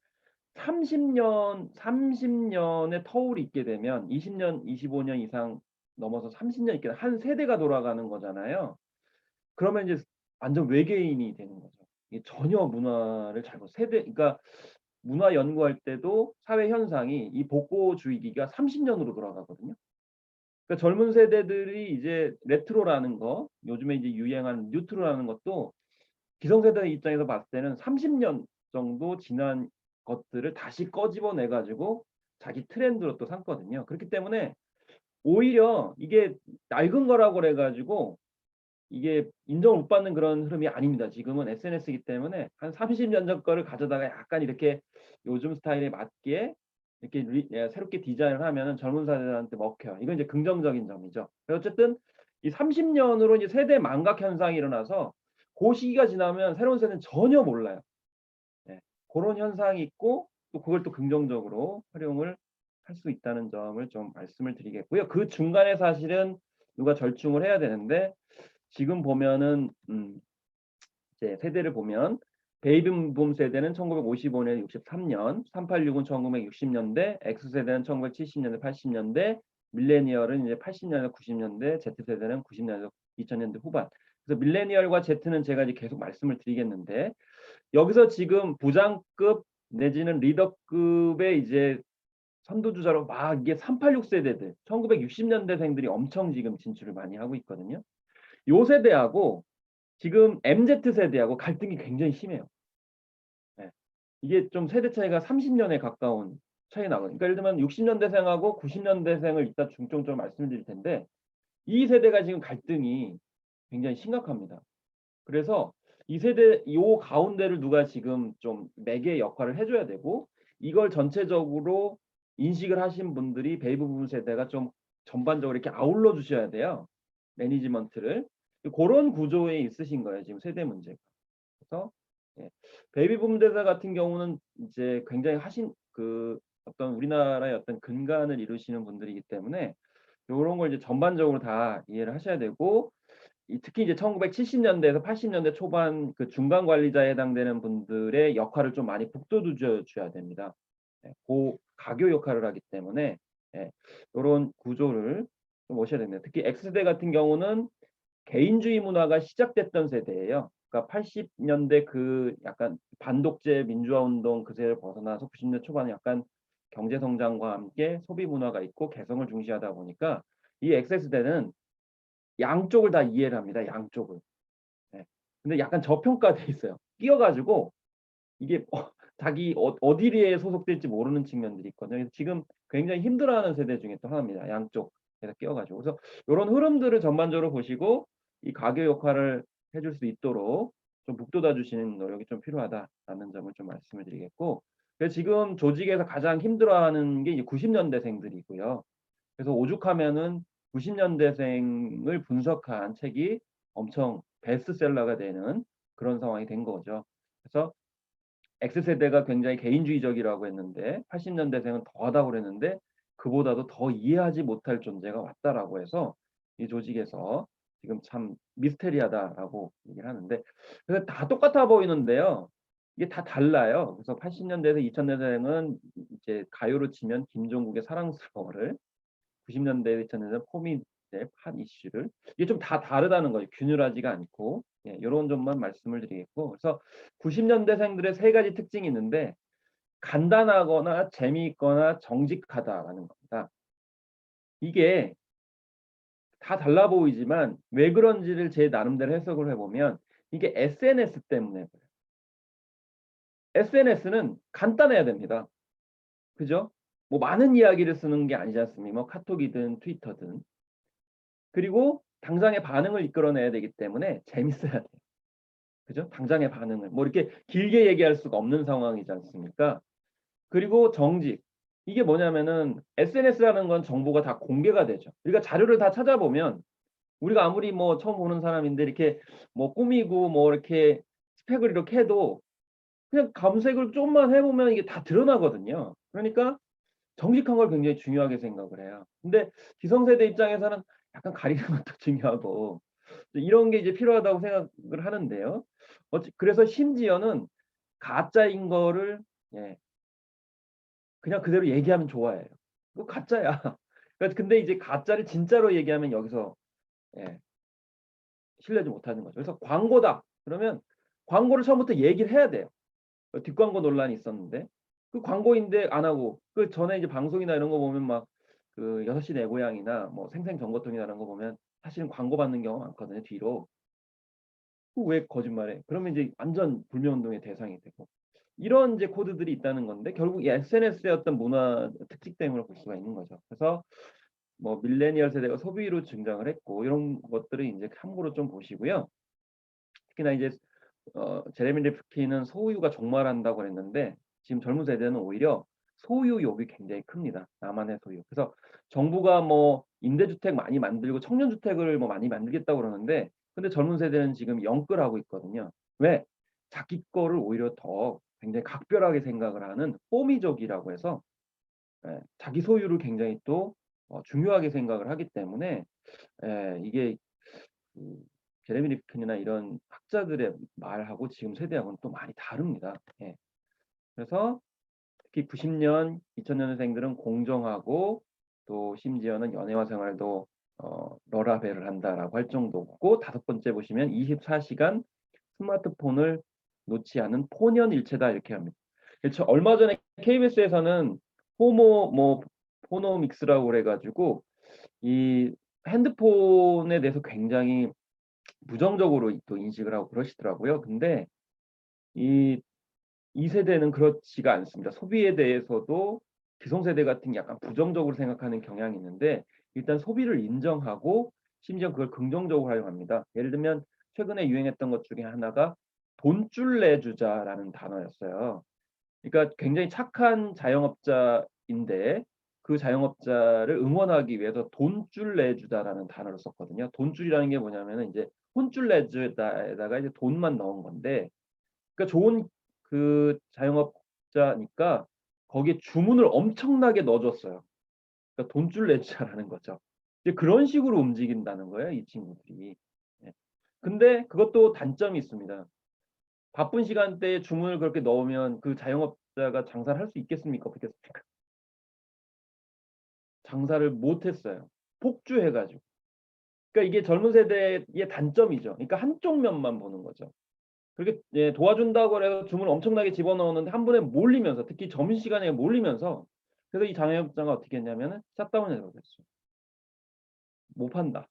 30년의 터울이 있게 되면 20년, 25년 이상 넘어서 30년 있게 한 세대가 돌아가는 거잖아요. 그러면 이제 완전 외계인이 되는 거죠. 이게 전혀 문화를 잘못 그러니까 문화 연구할 때도 사회 현상이 이 복고 주의기가 30년으로 돌아가거든요. 그러니까 젊은 세대들이 이제 레트로라는 거, 요즘에 이제 유행하는 뉴트로라는 것도 기성세대 입장에서 봤을 때는 30년 정도 지난 것들을 다시 꺼집어내 가지고 자기 트렌드로 또 삼거든요. 그렇기 때문에 오히려 이게 낡은 거라고 그래 가지고 이게 인정을 못 받는 그런 흐름이 아닙니다. 지금은 SNS이기 때문에 한 30년 전 거를 가져다가 약간 이렇게 요즘 스타일에 맞게 이렇게 새롭게 디자인을 하면은 젊은 세대들한테 먹혀요. 이건 이제 긍정적인 점이죠. 어쨌든 이 30년으로 이제 세대 망각 현상이 일어나서 그 시기가 지나면 새로운 세대는 전혀 몰라요. 예, 그런 현상이 있고 또 그걸 또 긍정적으로 활용을 할 수 있다는 점을 좀 말씀을 드리겠고요. 그 중간에 사실은 누가 절충을 해야 되는데 지금 보면은 이제 세대를 보면 베이비붐 세대는 1955년 63년, 386은 1960년대, X세대는 1970년대, 80년대, 밀레니얼은 이제 80년대, 90년대, Z세대는 90년대, 2000년대 후반. 그래서 밀레니얼과 Z는 제가 이제 계속 말씀을 드리겠는데 여기서 지금 부장급 내지는 리더급의 이제 선두주자로 막 이게 386 세대들, 1960년대생들이 엄청 지금 진출을 많이 하고 있거든요. 요 세대하고 지금 MZ 세대하고 갈등이 굉장히 심해요. 예. 이게 좀 세대 차이가 30년에 가까운 차이 나거든요. 그러니까 예를 들면 60년대생하고 90년대생을 이따 중점적으로 말씀드릴 텐데 이 세대가 지금 갈등이 굉장히 심각합니다. 그래서 이 세대 요 가운데를 누가 지금 좀 매개 역할을 해줘야 되고 이걸 전체적으로 인식을 하신 분들이 베이비붐 세대가 좀 전반적으로 이렇게 아울러 주셔야 돼요. 매니지먼트를. 그런 구조에 있으신 거예요. 지금 세대 문제가. 그래서 예, 베이비붐 세대 같은 경우는 이제 굉장히 그 어떤 우리나라의 어떤 근간을 이루시는 분들이기 때문에 이런 걸 이제 전반적으로 다 이해를 하셔야 되고 특히 이제 1970년대에서 80년대 초반 그 중간 관리자에 해당되는 분들의 역할을 좀 많이 북돋워 줘야 됩니다. 예, 그 가교 역할을 하기 때문에 이런 구조를 좀 오셔야 됩니다. 특히 X세대 같은 경우는 개인주의 문화가 시작됐던 세대예요. 그러니까 80년대 그 약간 반독재 민주화 운동 그 세대를 벗어나서 90년대 초반에 약간 경제 성장과 함께 소비 문화가 있고 개성을 중시하다 보니까 이 X세대는 양쪽을 다 이해를 합니다. 양쪽을. 네. 근데 약간 저평가돼 있어요. 끼어가지고 이게 자기 어디에 소속될지 모르는 측면들이 있거든요. 그래서 지금 굉장히 힘들어하는 세대 중에 또 하나입니다. 양쪽에서 끼어가지고. 그래서 이런 흐름들을 전반적으로 보시고 이 가교 역할을 해줄 수 있도록 좀 북돋아 주시는 노력이 좀 필요하다라는 점을 좀 말씀을 드리겠고, 그래서 지금 조직에서 가장 힘들어하는 게 이제 90년대생들이고요. 그래서 오죽하면은 90년대생을 분석한 책이 엄청 베스트셀러가 되는 그런 상황이 된 거죠. 그래서 X세대가 굉장히 개인주의적이라고 했는데 80년대생은 더하다고 그랬는데 그보다도 더 이해하지 못할 존재가 왔다라고 해서 이 조직에서 지금 참 미스테리하다라고 얘기를 하는데 그래서 다 똑같아 보이는데요. 이게 다 달라요. 그래서 80년대에서 2000년대생은 이제 가요로 치면 김종국의 사랑스러워를 90년대 2000년대 포미의 판 이슈를 이게 좀 다 다르다는 거예요. 균일하지가 않고 이런 점만 말씀을 드리겠고 그래서 90년대생들의 세 가지 특징이 있는데 간단하거나 재미있거나 정직하다라는 겁니다. 이게 다 달라 보이지만 왜 그런지를 제 나름대로 해석을 해보면 이게 SNS 때문에 그래요. SNS는 간단해야 됩니다. 그죠? 뭐 많은 이야기를 쓰는 게 아니지 않습니까? 뭐 카톡이든 트위터든. 그리고 당장의 반응을 이끌어내야 되기 때문에 재밌어야 돼요. 그죠? 당장의 반응을. 뭐 이렇게 길게 얘기할 수가 없는 상황이지 않습니까? 그리고 정직. 이게 뭐냐면은 SNS라는 건 정보가 다 공개가 되죠. 우리가 자료를 다 찾아보면 우리가 아무리 뭐 처음 보는 사람인데 이렇게 뭐 꾸미고 뭐 이렇게 스펙을 이렇게 해도 그냥 검색을 좀만 해보면 이게 다 드러나거든요. 그러니까 정직한 걸 굉장히 중요하게 생각을 해요. 근데 기성세대 입장에서는 약간 가리는 것도 중요하고 이런 게 이제 필요하다고 생각을 하는데요. 그래서 심지어는 가짜인 거를 그냥 그대로 얘기하면 좋아해요. 그거 가짜야. 근데 이제 가짜를 진짜로 얘기하면 여기서 신뢰지 못하는 거죠. 그래서 광고다. 그러면 광고를 처음부터 얘기를 해야 돼요. 뒷광고 논란이 있었는데 그 광고인데 안 하고 그 전에 이제 방송이나 이런 거 보면 막 그 6시 내 고향이나 뭐 생생정보통이나 이런 거 보면 사실은 광고 받는 경우가 많거든요. 뒤로. 왜 거짓말해? 그러면 이제 완전 불매운동의 대상이 되고 이런 이제 코드들이 있다는 건데 결국 이 SNS의 어떤 문화 특징 때문에 볼 수가 있는 거죠. 그래서 뭐 밀레니얼 세대가 소비로 증장을 했고 이런 것들을 이제 참고로 좀 보시고요. 특히나 이제 제레미 리프킨은 소유가 종말한다고 했는데 지금 젊은 세대는 오히려 소유 욕이 굉장히 큽니다. 나만의 소유. 그래서 정부가 뭐 임대주택 많이 만들고 청년주택을 뭐 많이 만들겠다고 그러는데 근데 젊은 세대는 지금 영끌하고 있거든요. 왜? 자기 거를 오히려 더 굉장히 각별하게 생각을 하는 호미족이라고 해서 자기 소유를 굉장히 또 중요하게 생각을 하기 때문에 이게 그 제레미 리프킨이나 이런 학자들의 말하고 지금 세대하고는 또 많이 다릅니다. 그래서 특히 90년, 2000년생들은 공정하고 또 심지어는 연애와 생활도 러라벨을 한다라고 할 정도고 5번째 보시면 24시간 스마트폰을 놓지 않은 폰연일체다 이렇게 합니다. 그렇죠. 얼마 전에 KBS에서는 포노믹스라고 그래가지고 이 핸드폰에 대해서 굉장히 부정적으로 또 인식을 하고 그러시더라고요. 근데 이 세대는 그렇지가 않습니다. 소비에 대해서도 기성세대 같은 게 약간 부정적으로 생각하는 경향이 있는데 일단 소비를 인정하고 심지어 그걸 긍정적으로 활용합니다. 예를 들면 최근에 유행했던 것 중에 하나가 돈줄 내주자라는 단어였어요. 그러니까 굉장히 착한 자영업자인데 그 자영업자를 응원하기 위해서 돈줄 내주자라는 단어를 썼거든요. 돈줄이라는 게 뭐냐면은 이제 혼줄 내주다에다가 이제 돈만 넣은 건데 그러니까 좋은 그 자영업자니까 거기에 주문을 엄청나게 넣어줬어요. 그러니까 돈줄 내주자라는 거죠. 이제 그런 식으로 움직인다는 거예요, 이 친구들이. 근데 그것도 단점이 있습니다. 바쁜 시간대에 주문을 그렇게 넣으면 그 자영업자가 장사를 할 수 있겠습니까? 없겠습니까? 장사를 못했어요. 폭주해가지고. 그러니까 이게 젊은 세대의 단점이죠. 그러니까 한쪽 면만 보는 거죠. 그렇게 도와준다고 해서 주문을 엄청나게 집어넣었는데 한 번에 몰리면서 특히 점심시간에 몰리면서 그래서 이 자영업자가 어떻게 했냐면은 샷다운을 해버렸어요. 못 판다.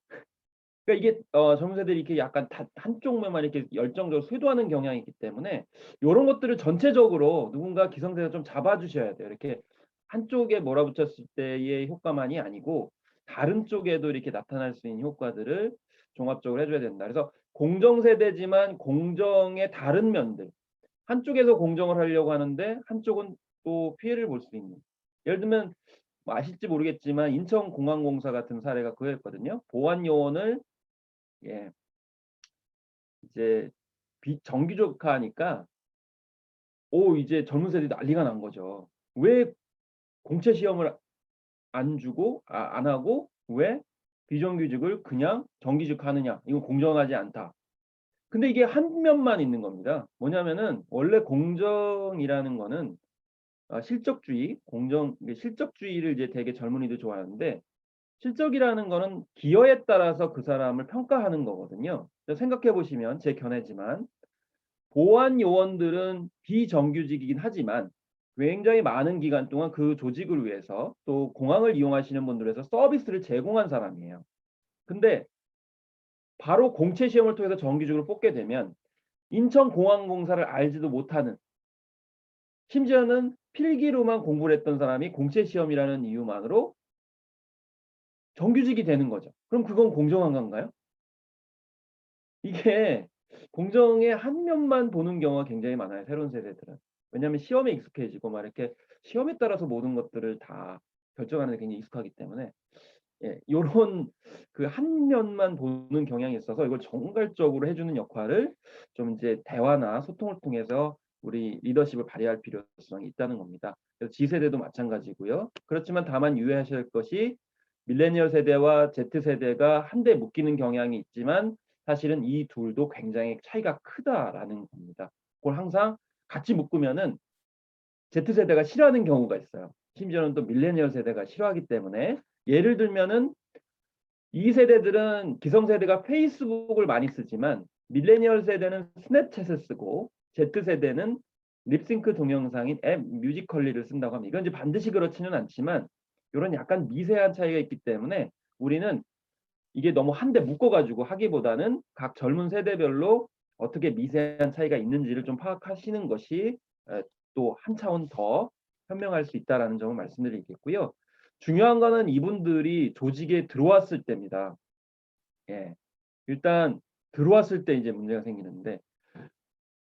그러니까 이게 젊은 세대들이 이렇게 약간 한쪽 면만 이렇게 열정적으로 쇄도하는 경향이 있기 때문에 이런 것들을 전체적으로 누군가 기성세대가 좀 잡아주셔야 돼요. 이렇게 한쪽에 몰아붙였을 때의 효과만이 아니고 다른 쪽에도 이렇게 나타날 수 있는 효과들을 종합적으로 해줘야 된다. 그래서 공정세대지만 공정의 다른 면들 한쪽에서 공정을 하려고 하는데 한쪽은 또 피해를 볼 수 있는 예를 들면 뭐 아실지 모르겠지만 인천공항공사 같은 사례가 그거였거든요. 보안요원을 이제 비정규직화하니까 이제 젊은 세대도 난리가 난 거죠. 왜 공채 시험을 안 주고 안 하고 왜 비정규직을 그냥 정규직 하느냐? 이건 공정하지 않다. 근데 이게 한 면만 있는 겁니다. 뭐냐면은 원래 공정이라는 거는 실적주의, 실적주의를 이제 되게 젊은이들 좋아하는데 실적이라는 거는 기여에 따라서 그 사람을 평가하는 거거든요. 생각해 보시면 제 견해지만 보안 요원들은 비정규직이긴 하지만 굉장히 많은 기간 동안 그 조직을 위해서 또 공항을 이용하시는 분들에서 서비스를 제공한 사람이에요. 근데 바로 공채 시험을 통해서 정규직으로 뽑게 되면 인천공항공사를 알지도 못하는 심지어는 필기로만 공부를 했던 사람이 공채 시험이라는 이유만으로 정규직이 되는 거죠. 그럼 그건 공정한 건가요? 이게 공정의 한 면만 보는 경우가 굉장히 많아요. 새로운 세대들은. 왜냐하면 시험에 익숙해지고 막 이렇게 시험에 따라서 모든 것들을 다 결정하는 데 굉장히 익숙하기 때문에 요런 그 한 면만 보는 경향이 있어서 이걸 정갈적으로 해주는 역할을 좀 이제 대화나 소통을 통해서 우리 리더십을 발휘할 필요성이 있다는 겁니다. 그래서 G세대도 마찬가지고요. 그렇지만 다만 유의하셔야 할 것이 밀레니얼 세대와 Z세대가 한데 묶이는 경향이 있지만 사실은 이 둘도 굉장히 차이가 크다라는 겁니다. 그걸 항상 같이 묶으면은 Z세대가 싫어하는 경우가 있어요. 심지어는 또 밀레니얼 세대가 싫어하기 때문에 예를 들면은 이 세대들은 기성세대가 페이스북을 많이 쓰지만 밀레니얼 세대는 스냅챗을 쓰고 Z세대는 립싱크 동영상인 앱 뮤지컬리를 쓴다고 합니다. 이건 이제 반드시 그렇지는 않지만 이런 약간 미세한 차이가 있기 때문에 우리는 이게 너무 한데 묶어가지고 하기보다는 각 젊은 세대별로 어떻게 미세한 차이가 있는지를 좀 파악하시는 것이 또 한 차원 더 현명할 수 있다라는 점을 말씀드리겠고요. 중요한 거는 이분들이 조직에 들어왔을 때입니다. 예, 일단 들어왔을 때 이제 문제가 생기는데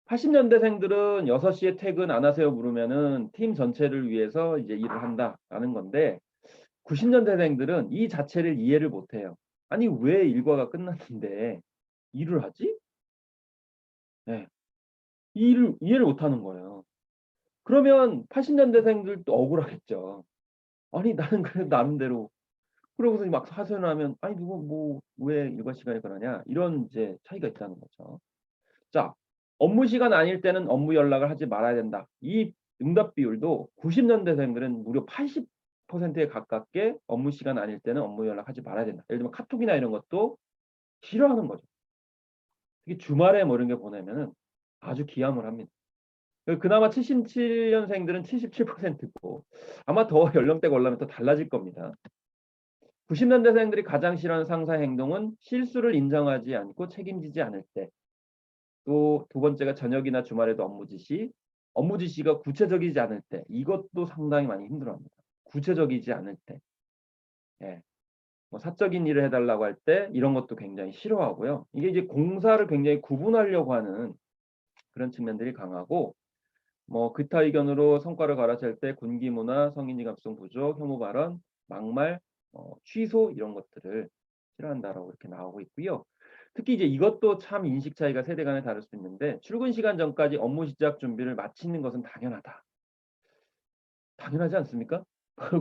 80년대생들은 6시에 퇴근 안 하세요 물으면은 팀 전체를 위해서 이제 일을 한다라는 건데 90년대생들은 이 자체를 이해를 못 해요. 아니 왜 일과가 끝났는데 일을 하지? 네. 이 일을 이해를 못 하는 거예요. 그러면 80년대생들도 억울하겠죠. 아니 나는 그래도 나름대로 그러고서 막 사선을 하면 아니 누구 뭐 왜 일과 시간에 그러냐 이런 이제 차이가 있다는 거죠. 자, 업무 시간 아닐 때는 업무 연락을 하지 말아야 된다. 이 응답 비율도 90년대생들은 무려 80%에 가깝게 업무 시간 아닐 때는 업무 연락하지 말아야 된다. 예를 들면 카톡이나 이런 것도 싫어하는 거죠. 특히 주말에 뭐 이런 게 보내면은 아주 기함을 합니다. 그나마 77년생들은 77%고 아마 더 연령대가 올라가면 더 달라질 겁니다. 90년대생들이 가장 싫어하는 상사 행동은 실수를 인정하지 않고 책임지지 않을 때. 또 두 번째가 저녁이나 주말에도 업무 지시가 구체적이지 않을 때. 이것도 상당히 많이 힘들어합니다. 구체적이지 않을 때. 예. 뭐 사적인 일을 해달라고 할 때 이런 것도 굉장히 싫어하고요. 이게 이제 공사를 굉장히 구분하려고 하는 그런 측면들이 강하고 뭐 기타 의견으로 성과를 갈아챌 때 군기문화, 성인지감성 부족, 혐오 발언, 막말, 취소 이런 것들을 싫어한다라고 이렇게 나오고 있고요. 특히 이제 이것도 참 인식 차이가 세대 간에 다를 수 있는데 출근 시간 전까지 업무 시작 준비를 마치는 것은 당연하다. 당연하지 않습니까?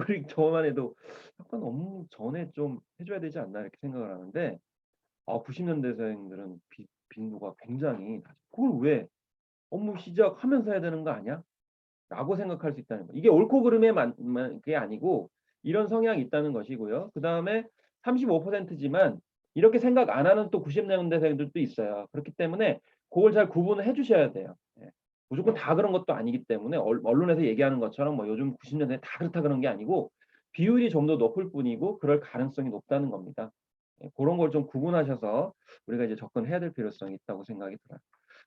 그리고 저만 해도 약간 업무 전에 좀 해줘야 되지 않나 이렇게 생각을 하는데 90년대생들은 빈도가 굉장히 낮아요. 그걸 왜 업무 시작하면서 해야 되는 거 아니야? 라고 생각할 수 있다는 거. 이게 옳고 그름의 그게 아니고 이런 성향이 있다는 것이고요. 그 다음에 35%지만 이렇게 생각 안 하는 또 90년대생들도 있어요. 그렇기 때문에 그걸 잘 구분을 해주셔야 돼요. 예. 무조건 다 그런 것도 아니기 때문에 언론에서 얘기하는 것처럼 뭐 요즘 90년대 다 그렇다 그런 게 아니고 비율이 좀 더 높을 뿐이고 그럴 가능성이 높다는 겁니다. 예. 그런 걸 좀 구분하셔서 우리가 이제 접근해야 될 필요성이 있다고 생각이 들어요.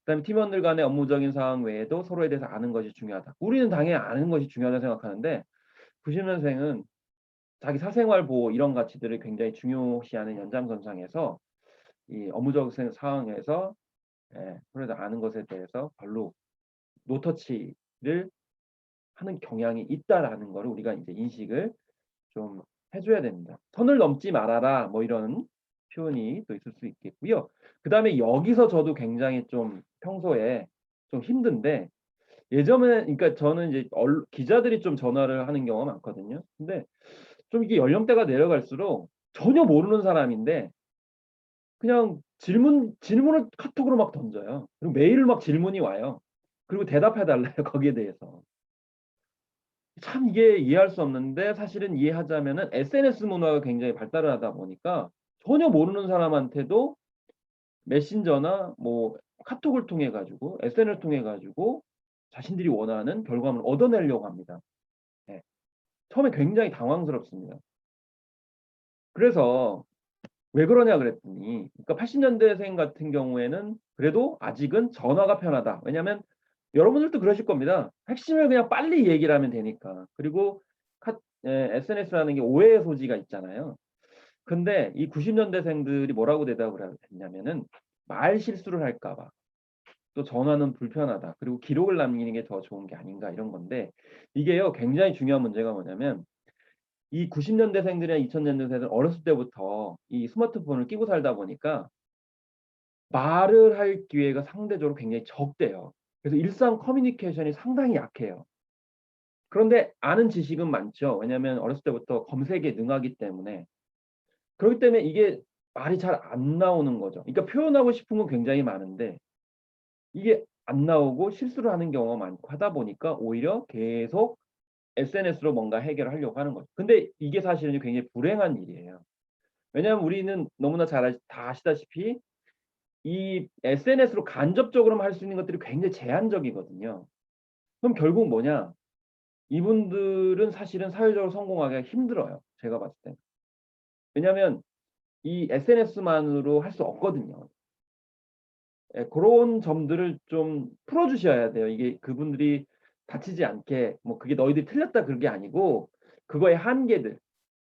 그다음에 팀원들 간의 업무적인 사항 외에도 서로에 대해서 아는 것이 중요하다. 우리는 당연히 아는 것이 중요하다고 생각하는데 90년생은 자기 사생활 보호 이런 가치들을 굉장히 중요시하는 연장선상에서 이 업무적 상황에서 서로에 대해서 아는 것에 대해서 별로 노터치를 하는 경향이 있다라는 거를 우리가 이제 인식을 좀 해줘야 됩니다. 선을 넘지 말아라 뭐 이런 표현이 또 있을 수 있겠고요. 그 다음에 여기서 저도 굉장히 좀 평소에 좀 힘든데 예전에 그러니까 저는 이제 기자들이 좀 전화를 하는 경우가 많거든요. 근데 좀 이게 연령대가 내려갈수록 전혀 모르는 사람인데 그냥 질문을 카톡으로 막 던져요. 그리고 메일을 막 질문이 와요. 그리고 대답해 달래요. 거기에 대해서. 참 이게 이해할 수 없는데 사실은 이해하자면은 SNS 문화가 굉장히 발달을 하다 보니까 전혀 모르는 사람한테도 메신저나 뭐 카톡을 통해 가지고 SNS를 통해 가지고 자신들이 원하는 결과물을 얻어내려고 합니다. 예. 처음에 굉장히 당황스럽습니다. 그래서 왜 그러냐 그랬더니 그러니까 80년대생 같은 경우에는 그래도 아직은 전화가 편하다. 왜냐하면 여러분들도 그러실 겁니다. 핵심을 그냥 빨리 얘기를 하면 되니까. 그리고 SNS라는 게 오해의 소지가 있잖아요. 근데 이 90년대생들이 뭐라고 대답을 했냐면은 말 실수를 할까 봐. 또 전화는 불편하다. 그리고 기록을 남기는 게 더 좋은 게 아닌가 이런 건데 이게요 굉장히 중요한 문제가 뭐냐면 이 90년대생들이나 2000년대생들은 어렸을 때부터 이 스마트폰을 끼고 살다 보니까 말을 할 기회가 상대적으로 굉장히 적대요. 그래서 일상 커뮤니케이션이 상당히 약해요. 그런데 아는 지식은 많죠. 왜냐하면 어렸을 때부터 검색에 능하기 때문에. 그렇기 때문에 이게 말이 잘 안 나오는 거죠. 그러니까 표현하고 싶은 건 굉장히 많은데 이게 안 나오고 실수를 하는 경우가 많고 하다 보니까 오히려 계속 SNS로 뭔가 해결을 하려고 하는 거죠. 근데 이게 사실은 굉장히 불행한 일이에요. 왜냐하면 우리는 너무나 다 아시다시피 이 SNS로 간접적으로만 할 수 있는 것들이 굉장히 제한적이거든요. 그럼 결국 뭐냐? 이분들은 사실은 사회적으로 성공하기가 힘들어요. 제가 봤을 때. 왜냐하면 이 SNS만으로 할 수 없거든요. 예, 그런 점들을 좀 풀어주셔야 돼요. 이게 그분들이 다치지 않게 뭐 그게 너희들이 틀렸다 그런 게 아니고 그거의 한계들.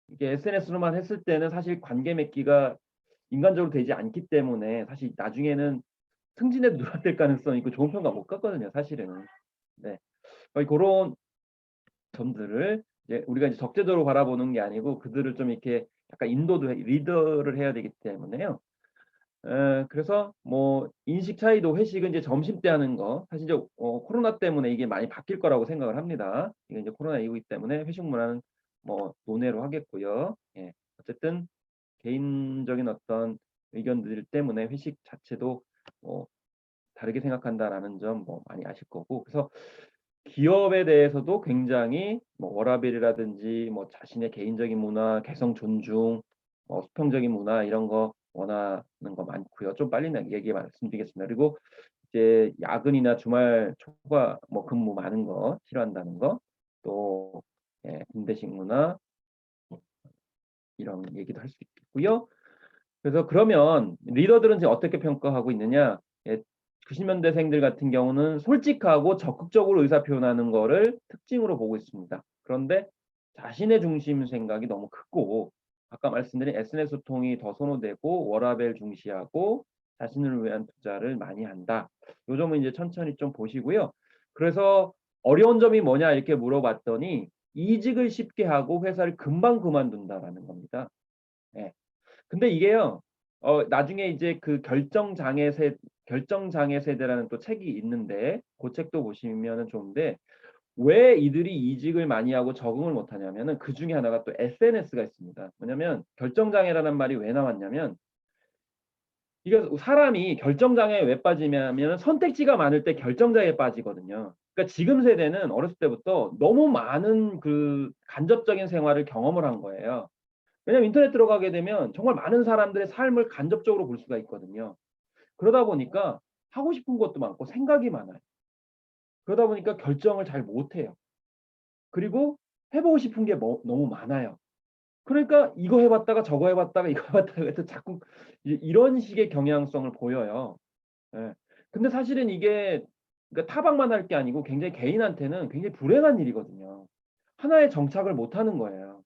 이게 SNS로만 했을 때는 사실 관계 맺기가 인간적으로 되지 않기 때문에 사실 나중에는 승진에도 누락될 가능성이 있고 좋은 평가 못 갖거든요. 사실은. 네. 그런 점들을 이제 우리가 이제 적재적으로 바라보는 게 아니고 그들을 좀 이렇게 약간 리더를 해야 되기 때문에요. 그래서 뭐 인식 차이도 회식은 이제 점심 때 하는 거 사실 이제 코로나 때문에 이게 많이 바뀔 거라고 생각을 합니다. 이게 이제 코로나 이후이기 때문에 회식 문화는 뭐 논외로 하겠고요. 예. 어쨌든 개인적인 어떤 의견들 때문에 회식 자체도 뭐 다르게 생각한다라는 점 뭐 많이 아실 거고 그래서 기업에 대해서도 굉장히 뭐 워라밸이라든지 뭐 자신의 개인적인 문화, 개성 존중, 뭐 수평적인 문화 이런 거 원하는 거 많고요. 좀 빨리 얘기 말씀드리겠습니다. 그리고 이제 야근이나 주말 초과 뭐 근무 많은 거 싫어한다는 거, 또 예, 군대식 문화 이런 얘기도 할 수 있고요. 그래서 그러면 리더들은 이제 어떻게 평가하고 있느냐? 예, 90년대생들 같은 경우는 솔직하고 적극적으로 의사 표현하는 거를 특징으로 보고 있습니다. 그런데 자신의 중심 생각이 너무 크고 아까 말씀드린 SNS 소통이 더 선호되고 워라밸 중시하고 자신을 위한 투자를 많이 한다. 요 점은 이제 천천히 좀 보시고요. 그래서 어려운 점이 뭐냐 이렇게 물어봤더니 이직을 쉽게 하고 회사를 금방 그만둔다라는 겁니다. 예. 근데 이게요, 나중에 이제 그 결정장애 세대라는 또 책이 있는데, 그 책도 보시면은 좋은데, 왜 이들이 이직을 많이 하고 적응을 못 하냐면은 그 중에 하나가 또 SNS가 있습니다. 뭐냐면 결정장애라는 말이 왜 나왔냐면, 이게 사람이 결정장애에 왜 빠지냐면 선택지가 많을 때 결정장애에 빠지거든요. 그러니까 지금 세대는 어렸을 때부터 너무 많은 그 간접적인 생활을 경험을 한 거예요. 왜냐면 인터넷 들어가게 되면 정말 많은 사람들의 삶을 간접적으로 볼 수가 있거든요. 그러다 보니까 하고 싶은 것도 많고 생각이 많아요. 그러다 보니까 결정을 잘 못해요. 그리고 해보고 싶은 게 너무 많아요. 그러니까 이거 해봤다가 저거 해봤다가 이거 해봤다가 해서 자꾸 이런 식의 경향성을 보여요. 예. 근데 사실은 이게 그러니까 타박만 할 게 아니고 굉장히 개인한테는 굉장히 불행한 일이거든요. 하나의 정착을 못하는 거예요.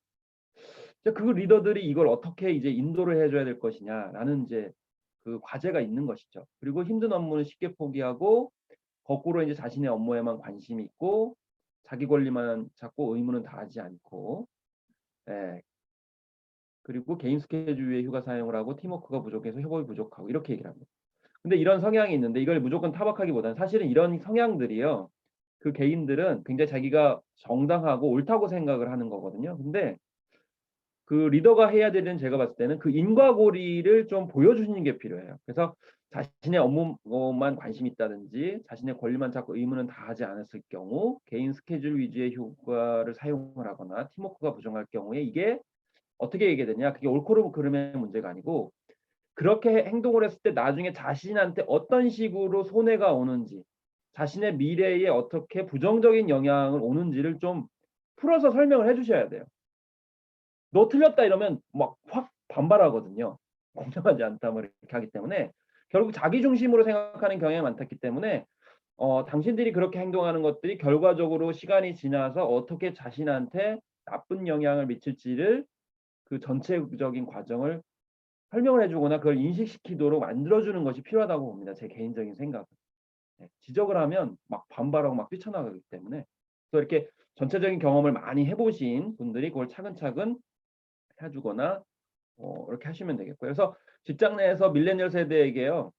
그 리더들이 이걸 어떻게 이제 인도를 해줘야 될 것이냐라는 이제 그 과제가 있는 것이죠. 그리고 힘든 업무는 쉽게 포기하고 거꾸로 이제 자신의 업무에만 관심이 있고 자기 권리만 찾고 의무는 다하지 않고, 예. 그리고 개인 스케줄 위에 휴가 사용을 하고 팀워크가 부족해서 협업이 부족하고 이렇게 얘기를 합니다. 근데 이런 성향이 있는데 이걸 무조건 타박하기보다는 사실은 이런 성향들이요. 그 개인들은 굉장히 자기가 정당하고 옳다고 생각을 하는 거거든요. 근데 그 리더가 해야 되는 제가 봤을 때는 그 인과고리를 좀 보여주시는 게 필요해요. 그래서 자신의 업무만 관심 있다든지 자신의 권리만 찾고 의무는 다하지 않았을 경우 개인 스케줄 위주의 휴가를 사용을 하거나 팀워크가 부족할 경우에 이게 어떻게 얘기되냐 그게 옳고 그름의 문제가 아니고 그렇게 행동을 했을 때 나중에 자신한테 어떤 식으로 손해가 오는지 자신의 미래에 어떻게 부정적인 영향을 오는지를 좀 풀어서 설명을 해주셔야 돼요. 너 틀렸다 이러면 막 확 반발하거든요. 공정하지 않다 뭐 이렇게 하기 때문에 결국 자기 중심으로 생각하는 경향이 많기 때문에 당신들이 그렇게 행동하는 것들이 결과적으로 시간이 지나서 어떻게 자신한테 나쁜 영향을 미칠지를 그 전체적인 과정을 설명을 해주거나 그걸 인식시키도록 만들어주는 것이 필요하다고 봅니다. 제 개인적인 생각은. 네, 지적을 하면 막 반발하고 막 뛰쳐나가기 때문에 그래서 이렇게 전체적인 경험을 많이 해보신 분들이 그걸 차근차근 해주거나 이렇게 하시면 되겠고요. 그래서 직장 내에서 밀레니얼 세대에게요.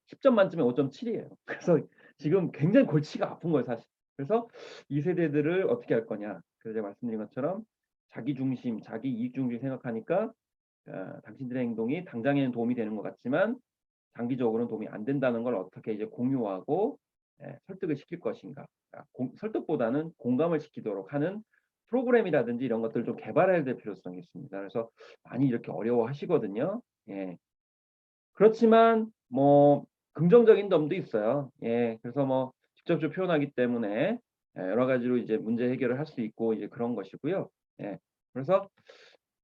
10점 만점에 5.7이에요. 그래서 지금 굉장히 골치가 아픈 거예요, 사실. 그래서 이 세대들을 어떻게 할 거냐. 그래서 제가 말씀드린 것처럼 자기 중심, 자기 이익 중심 생각하니까 당신들의 행동이 당장에는 도움이 되는 것 같지만 장기적으로는 도움이 안 된다는 걸 어떻게 이제 공유하고 설득을 시킬 것인가. 설득보다는 공감을 시키도록 하는 프로그램이라든지 이런 것들을 좀 개발해야 될 필요성이 있습니다. 그래서 많이 이렇게 어려워하시거든요. 예. 그렇지만 뭐 긍정적인 점도 있어요. 예, 그래서 뭐 직접적으로 표현하기 때문에 여러 가지로 이제 문제 해결을 할 수 있고 이제 그런 것이고요. 예, 그래서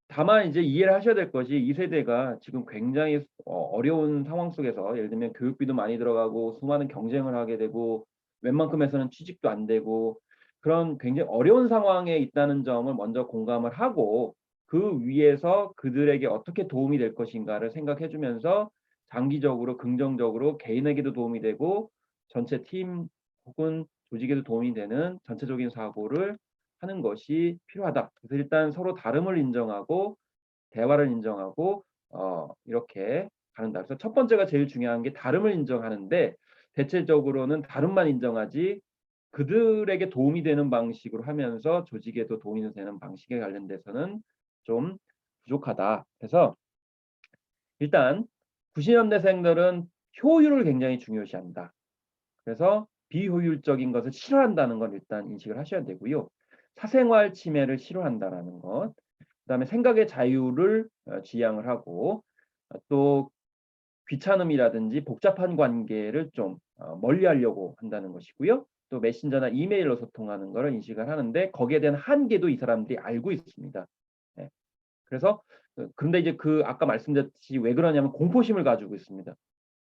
다만 이제 이해를 하셔야 될 것이 이 세대가 지금 굉장히 어려운 상황 속에서 예를 들면 교육비도 많이 들어가고 수많은 경쟁을 하게 되고 웬만큼에서는 취직도 안 되고 그런 굉장히 어려운 상황에 있다는 점을 먼저 공감을 하고 그 위에서 그들에게 어떻게 도움이 될 것인가를 생각해 주면서 장기적으로 긍정적으로 개인에게도 도움이 되고 전체 팀 혹은 조직에도 도움이 되는 전체적인 사고를 하는 것이 필요하다. 그래서 일단 서로 다름을 인정하고 대화를 인정하고 이렇게 가는다. 그래서 첫 번째가 제일 중요한 게 다름을 인정하는데 대체적으로는 다름만 인정하지 그들에게 도움이 되는 방식으로 하면서 조직에도 도움이 되는 방식에 관련돼서는 좀 부족하다. 그래서 일단 90년대생들은 효율을 굉장히 중요시한다. 그래서 비효율적인 것을 싫어한다는 건 일단 인식을 하셔야 되고요. 사생활 침해를 싫어한다라는 것, 그다음에 생각의 자유를 지향을 하고 또 귀찮음이라든지 복잡한 관계를 좀 멀리하려고 한다는 것이고요. 또 메신저나 이메일로 소통하는 것을 인식을 하는데 거기에 대한 한계도 이 사람들이 알고 있습니다. 예. 그래서 그런데 이제 그 아까 말씀드렸듯이 왜 그러냐면 공포심을 가지고 있습니다.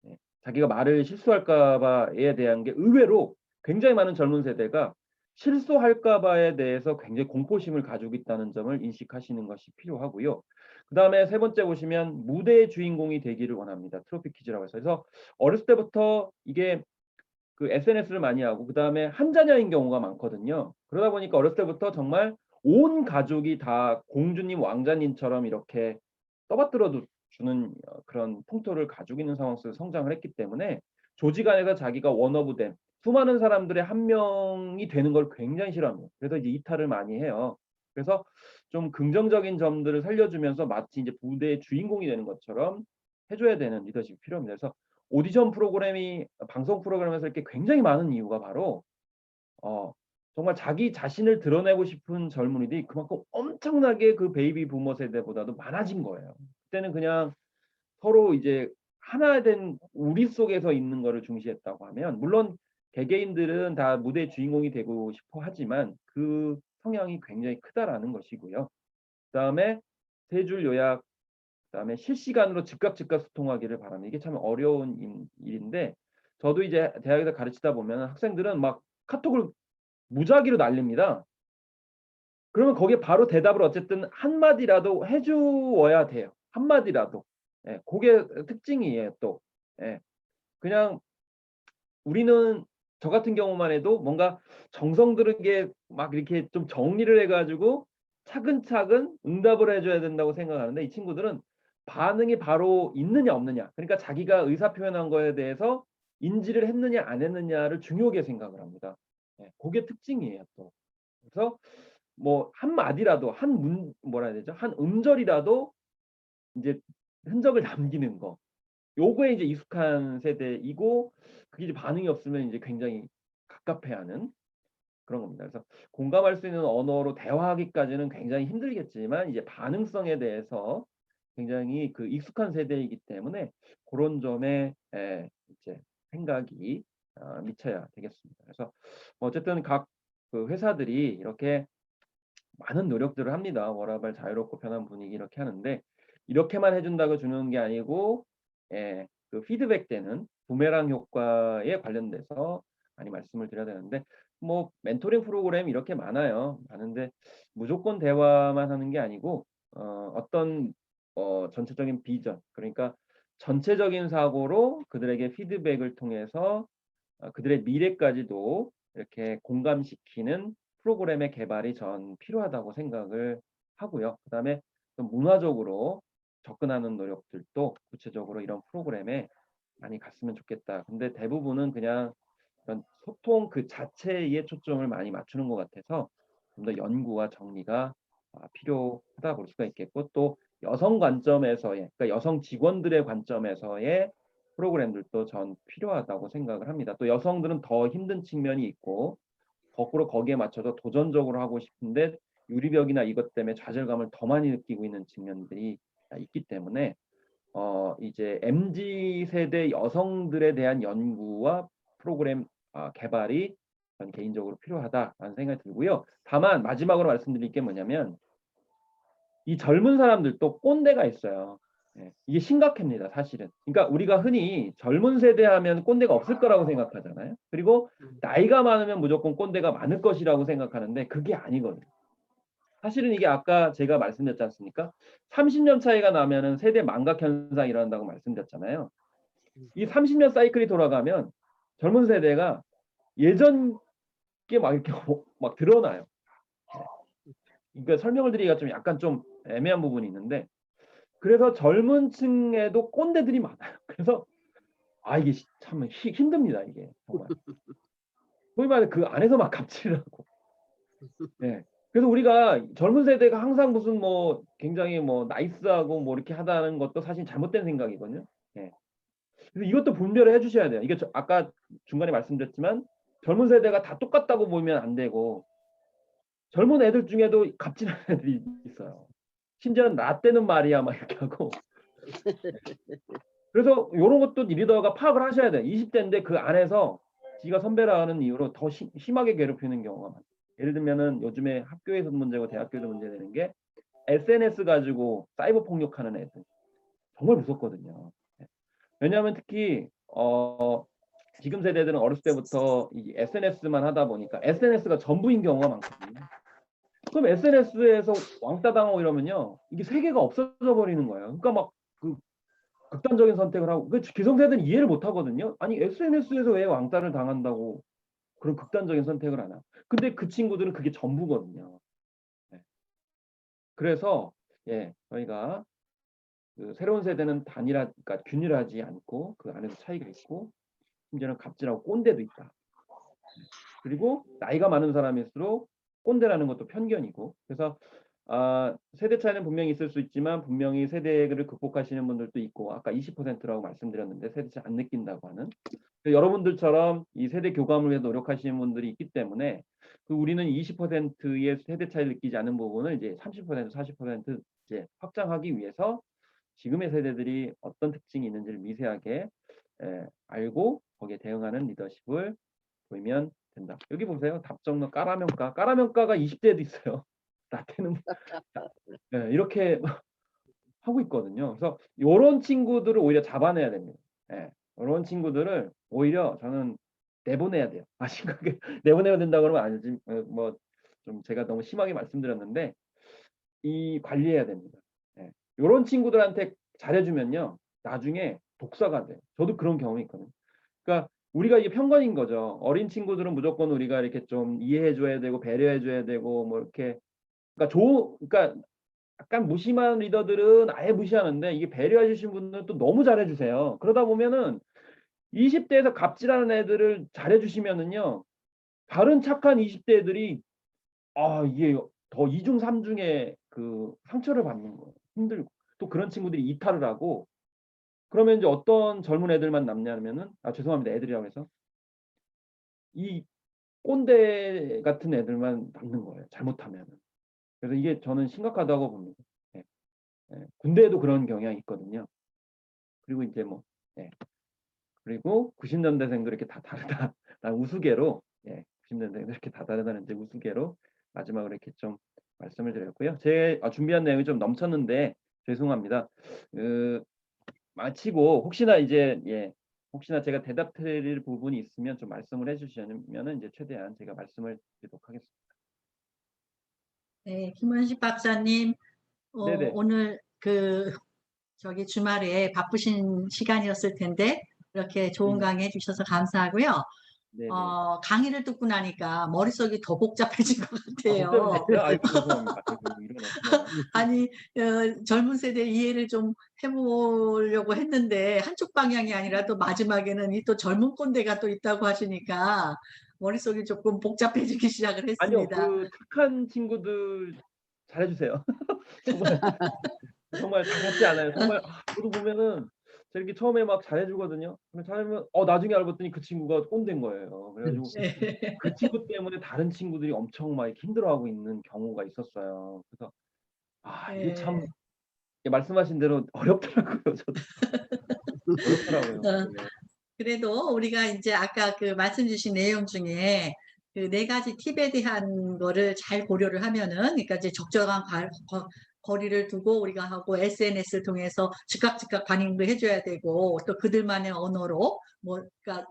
예. 자기가 말을 실수할까 봐에 대한 게 의외로 굉장히 많은 젊은 세대가 실수할까 봐에 대해서 굉장히 공포심을 가지고 있다는 점을 인식하시는 것이 필요하고요. 그다음에 세 번째 보시면 무대의 주인공이 되기를 원합니다. 트로피 퀴즈라고 해서. 그래서 어렸을 때부터 이게 그 SNS를 많이 하고 그다음에 한 자녀인 경우가 많거든요. 그러다 보니까 어렸을 때부터 정말 온 가족이 다 공주님, 왕자님처럼 이렇게 떠받들어 주는 그런 풍토를 가지고 있는 상황 속에서 성장을 했기 때문에 조직 안에서 자기가 원어브된 수많은 사람들의 한 명이 되는 걸 굉장히 싫어합니다. 그래서 이제 이탈을 많이 해요. 그래서 좀 긍정적인 점들을 살려주면서 마치 이제 부대의 주인공이 되는 것처럼 해줘야 되는 리더십이 필요합니다. 그래서 오디션 프로그램이 방송 프로그램에서 이렇게 굉장히 많은 이유가 바로 정말 자기 자신을 드러내고 싶은 젊은이들이 그만큼 엄청나게 그 베이비 부머 세대보다도 많아진 거예요. 그때는 그냥 서로 이제 하나 된 우리 속에서 있는 거를 중시했다고 하면 물론 개개인들은 다 무대의 주인공이 되고 싶어 하지만 그 성향이 굉장히 크다라는 것이고요. 그다음에 세 줄 요약, 그다음에 실시간으로 즉각 소통하기를 바랍니다. 이게 참 어려운 일인데 저도 이제 대학에서 가르치다 보면 학생들은 막 카톡을 무작위로 날립니다. 그러면 거기에 바로 대답을 어쨌든 한마디라도 해주어야 돼요. 한마디라도. 예, 그게 특징이에요, 또. 예, 그냥 우리는 저 같은 경우만 해도 뭔가 정성 들게 막 이렇게 좀 정리를 해가지고 차근차근 응답을 해줘야 된다고 생각하는데 이 친구들은 반응이 바로 있느냐 없느냐, 그러니까 자기가 의사 표현한 거에 대해서 인지를 했느냐 안 했느냐를 중요하게 생각을 합니다. 예, 그게 특징이에요, 또. 그래서 뭐 한마디라도 뭐라 해야 되죠? 한 음절이라도 이제 흔적을 남기는 거. 요거에 이제 익숙한 세대이고 그게 이제 반응이 없으면 이제 굉장히 갑갑해하는 그런 겁니다. 그래서 공감할 수 있는 언어로 대화하기까지는 굉장히 힘들겠지만 이제 반응성에 대해서 굉장히 그 익숙한 세대이기 때문에 그런 점에 이제 생각이 미쳐야 되겠습니다. 그래서 뭐 어쨌든 각 그 회사들이 이렇게 많은 노력들을 합니다. 워라밸 자유롭고 편한 분위기 이렇게 하는데 이렇게만 해준다고 주는 게 아니고 그 피드백되는 부메랑 효과에 관련돼서 많이 말씀을 드려야 되는데 뭐 멘토링 프로그램 이렇게 많은데 무조건 대화만 하는 게 아니고 어떤 전체적인 비전, 그러니까 전체적인 사고로 그들에게 피드백을 통해서 그들의 미래까지도 이렇게 공감시키는 프로그램의 개발이 전 필요하다고 생각을 하고요. 그다음에 좀 문화적으로 접근하는 노력들도 구체적으로 이런 프로그램에 많이 갔으면 좋겠다. 근데 대부분은 그냥 이런 소통 그 자체에 초점을 많이 맞추는 것 같아서 좀 더 연구와 정리가 필요하다 볼 수가 있겠고 또 여성 관점에서의, 그러니까 여성 직원들의 관점에서의 프로그램들도 전 필요하다고 생각을 합니다. 또 여성들은 더 힘든 측면이 있고 거꾸로 거기에 맞춰서 도전적으로 하고 싶은데 유리벽이나 이것 때문에 좌절감을 더 많이 느끼고 있는 측면들이 있기 때문에 이제 MZ 세대 여성들에 대한 연구와 프로그램 개발이 저는 개인적으로 필요하다라는 생각이 들고요. 다만 마지막으로 말씀드릴 게 뭐냐면 이 젊은 사람들도 꼰대가 있어요. 예, 이게 심각합니다, 사실은. 그러니까 우리가 흔히 젊은 세대 하면 꼰대가 없을 거라고 생각하잖아요. 그리고 나이가 많으면 무조건 꼰대가 많을 것이라고 생각하는데 그게 아니거든요. 사실은 이게 아까 제가 말씀드렸지 않습니까? 30년 차이가 나면은 세대 망각 현상이 일어난다고 말씀드렸잖아요. 이 30년 사이클이 돌아가면 젊은 세대가 예전 게 막 이렇게 막 드러나요. 그러니까 설명을 드리기가 좀 약간 좀 애매한 부분이 있는데 그래서 젊은 층에도 꼰대들이 많아요. 그래서 이게 참 힘듭니다, 이게 정말. 소위 말해 그 안에서 막 갑질을 하고. 예. 그래서 우리가 젊은 세대가 항상 무슨 뭐 굉장히 뭐 나이스하고 뭐 이렇게 하다는 것도 사실 잘못된 생각이거든요. 예. 그래서 이것도 분별을 해주셔야 돼요. 이게 아까 중간에 말씀드렸지만 젊은 세대가 다 똑같다고 보면 안 되고 젊은 애들 중에도 갑질하는 애들이 있어요. 심지어는 나 때는 말이야 막 이렇게 하고. 그래서 이런 것도 리더가 파악을 하셔야 돼요. 20대인데 그 안에서 지가 선배라는 이유로 더 심하게 괴롭히는 경우가 많아요. 예를 들면은 요즘에 학교에서 문제고 대학교에서 문제되는 게 SNS 가지고 사이버 폭력하는 애들. 정말 무섭거든요. 왜냐하면 특히 지금 세대들은 어렸을 때부터 이 SNS만 하다 보니까 SNS가 전부인 경우가 많거든요. 그럼 SNS에서 왕따 당하고 이러면요, 이게 세계가 없어져 버리는 거예요. 그러니까 막 그 극단적인 선택을 하고, 그 기성세대는 이해를 못 하거든요. 아니 SNS에서 왜 왕따를 당한다고 그런 극단적인 선택을 하나? 근데 그 친구들은 그게 전부거든요. 네. 그래서 저희가 그 새로운 세대는 그러니까 균일하지 않고 그 안에서 차이가 있고 심지어는 갑질하고 꼰대도 있다. 그리고 나이가 많은 사람일수록 꼰대라는 것도 편견이고 그래서 세대 차이는 분명히 있을 수 있지만 분명히 세대를 극복하시는 분들도 있고 아까 20%라고 말씀드렸는데 세대 차이 안 느낀다고 하는 여러분들처럼 이 세대 교감을 위해서 노력하시는 분들이 있기 때문에 우리는 20%의 세대 차이를 느끼지 않는 부분을 이제 30%, 40% 이제 확장하기 위해서 지금의 세대들이 어떤 특징이 있는지를 미세하게 알고 거기에 대응하는 리더십을 보이면 된다. 여기 보세요. 답정너 까라면가. 까라면가가 20대에도 있어요. 나태는 이렇게 하고 있거든요. 그래서 이런 친구들을 오히려 잡아내야 됩니다. 이런 친구들을 오히려 저는 내보내야 돼요. 심각하게 내보내야 된다고 그러면 아니지. 뭐 좀 제가 너무 심하게 말씀드렸는데 이 관리해야 됩니다. 이런 친구들한테 잘해주면요. 나중에 독사가 돼요. 저도 그런 경험이 있거든요. 그러니까 우리가 이게 편견인 거죠. 어린 친구들은 무조건 우리가 이렇게 좀 이해해줘야 되고 배려해줘야 되고 뭐 이렇게 그러니까 약간 무심한 리더들은 아예 무시하는데 이게 배려해 주신 분들은 또 너무 잘해 주세요. 그러다 보면은 20대에서 갑질하는 애들을 잘해 주시면은요. 다른 착한 20대 애들이 이게 더 2중 3중의 그 상처를 받는 거예요. 힘들고 또 그런 친구들이 이탈을 하고 그러면 이제 어떤 젊은 애들만 남냐면은 죄송합니다. 애들이라고 해서 이 꼰대 같은 애들만 남는 거예요. 잘못하면은. 그래서 이게 저는 심각하다고 봅니다. 군대에도 그런 경향이 있거든요. 그리고 이제 뭐 그리고 90년대생도 이렇게 다 다르다. 난 우스개로 90년대생도 이렇게 다 다르다는 이제 우스개로 마지막으로 이렇게 좀 말씀을 드렸고요. 제 준비한 내용이 좀 넘쳤는데 죄송합니다. 마치고 혹시나 이제 혹시나 제가 대답드릴 부분이 있으면 좀 말씀을 해주시면은 이제 최대한 제가 말씀을 드리도록 하겠습니다. 네, 김원식 박사님, 네네. 오늘 주말에 바쁘신 시간이었을 텐데 이렇게 좋은 강의 해주셔서 감사하고요. 네네. 강의를 듣고 나니까 머릿속이 더 복잡해진 것 같아요. 복잡해졌어요? 아이고 죄송합니다. 이런 아니, 젊은 세대 이해를 좀 해보려고 했는데 한쪽 방향이 아니라 또 마지막에는 이 또 젊은 꼰대가 또 있다고 하시니까 머릿속이 조금 복잡해지기 시작을 아니요, 했습니다. 그 착한 친구들 잘해주세요. 정말 다 같지 않아요. 정말 저도 보면은 저렇게 처음에 막 잘해주거든요. 잘하면 나중에 알고 봤더니 그 친구가 꼰대인 거예요. 그래가지고 그 친구 때문에 다른 친구들이 엄청 막 이렇게 힘들어하고 있는 경우가 있었어요. 그래서 이게 참 말씀하신 대로 어렵더라고요. 저도 어렵더라고요. 어. 네. 그래도 우리가 이제 아까 그 말씀 주신 내용 중에 그 4가지 팁에 대한 거를 잘 고려를 하면은, 그러니까 이제 적절한 거리를 두고 우리가 하고, SNS를 통해서 즉각 반응도 해줘야 되고, 또 그들만의 언어로 그러니까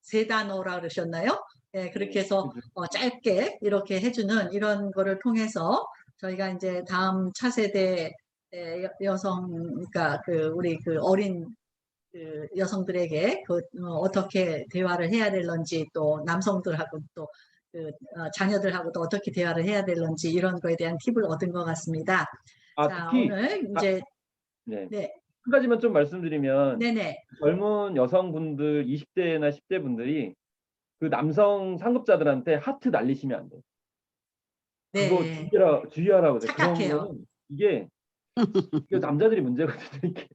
세 단어라 그러셨나요? 예, 그렇게 해서 짧게 이렇게 해주는 이런 거를 통해서 저희가 이제 다음 차세대 여성, 그러니까 우리 어린 여성들에게 어떻게 대화를 해야 될런지, 또 남성들하고 또 자녀들하고도 어떻게 대화를 해야 될런지, 이런 거에 대한 팁을 얻은 것 같습니다. 자, 특히 오늘 이제 네. 네, 한 가지만 좀 말씀드리면 네네, 젊은 여성분들 20대나 10대 분들이 그 남성 상급자들한테 하트 날리시면 안 돼요. 그거 네, 주의하라고 그래요. 그런 착각해요. 거는 이게 남자들이 문제거든요. 이게.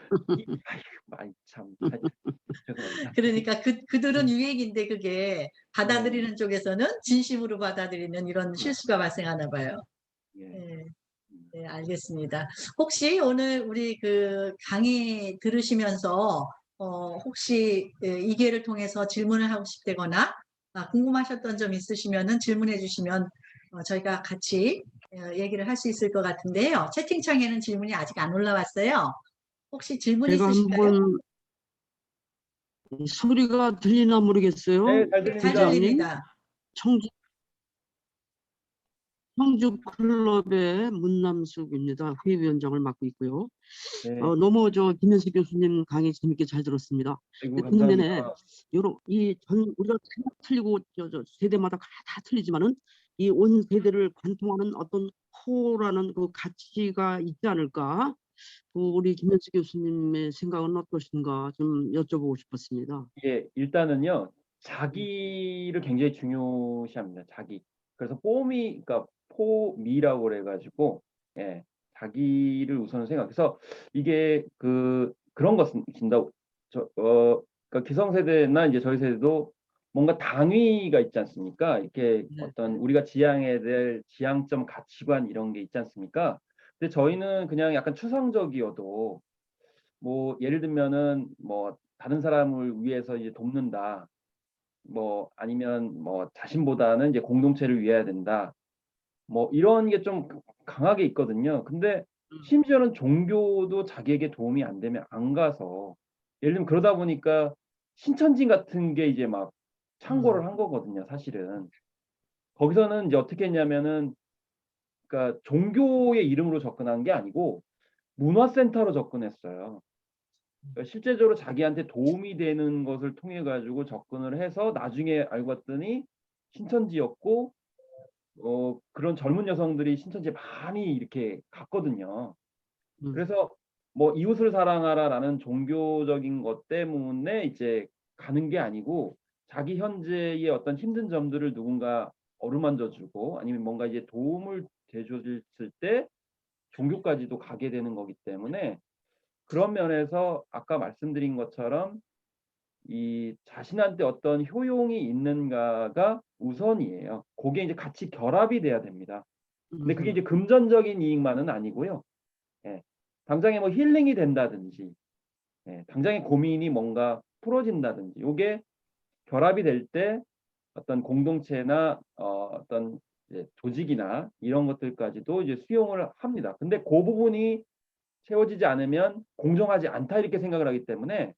아이고, 많이 참. 죄송합니다. 그러니까 그들은 유행인데 그게 받아들이는 쪽에서는 진심으로 받아들이는 이런 실수가 발생하나 봐요. 예. 네. 네, 알겠습니다. 혹시 오늘 우리 강의 들으시면서 혹시 이 기회를 통해서 질문을 하고 싶다거나 궁금하셨던 점 있으시면은 질문해 주시면 저희가 같이 얘기를 할 수 있을 것 같은데요. 채팅창에는 질문이 아직 안 올라왔어요. 혹시 질문 제가 있으실까요? 한번 소리가 들리나 모르겠어요. 네, 잘 잘 들립니다. 들립니다. 청주 클럽의 문남숙입니다. 회위원장을 맡고 있고요. 네. 너무 김현식 교수님 강의 재밌게 잘 들었습니다. 아이고, 듣는 내내 감사합니다. 우리가 틀리고 세대마다 다 틀리지만은 이 온 세대를 관통하는 어떤 코어라는 그 가치가 있지 않을까? 우리 김현식 교수님의 생각은 어떠신가 좀 여쭤보고 싶었습니다. 예, 일단은요, 자기를 굉장히 중요시합니다. 자기. 그래서 그러니까 포미라고 그래가지고, 예, 자기를 우선 생각해서 이게 그런 것입니다. 그러니까 기성세대나 이제 저희 세대도 뭔가 당위가 있지 않습니까? 이렇게 어떤 우리가 지향해야 될 지향점, 가치관 이런 게 있지 않습니까? 근데 저희는 그냥 약간 추상적이어도 뭐 예를 들면은 뭐 다른 사람을 위해서 이제 돕는다. 뭐 아니면 뭐 자신보다는 이제 공동체를 위해야 된다. 뭐 이런 게 좀 강하게 있거든요. 근데 심지어는 종교도 자기에게 도움이 안 되면 안 가서, 예를 들면 그러다 보니까 신천지 같은 게 이제 막 창궐을 한 거거든요, 사실은. 거기서는 이제 어떻게 했냐면은, 그러니까 종교의 이름으로 접근한 게 아니고 문화센터로 접근했어요. 그러니까 실제적으로 자기한테 도움이 되는 것을 통해 가지고 접근을 해서 나중에 알고 봤더니 신천지였고, 그런 젊은 여성들이 신천지에 많이 이렇게 갔거든요. 그래서 뭐 이웃을 사랑하라라는 종교적인 것 때문에 이제 가는 게 아니고, 자기 현재의 어떤 힘든 점들을 누군가 어루만져 주고 아니면 뭔가 이제 도움을 대줬을 때 종교까지도 가게 되는 거기 때문에, 그런 면에서 아까 말씀드린 것처럼 이 자신한테 어떤 효용이 있는가가 우선이에요. 그게 이제 같이 결합이 돼야 됩니다. 근데 그게 이제 금전적인 이익만은 아니고요. 예. 당장에 뭐 힐링이 된다든지, 예. 당장에 고민이 뭔가 풀어진다든지, 요게 결합이 될 때 어떤 공동체나 어떤 이제 조직이나 이런 것들까지도 이제 수용을 합니다. 근데 그 부분이 채워지지 않으면 공정하지 않다 이렇게 생각을 하기 때문에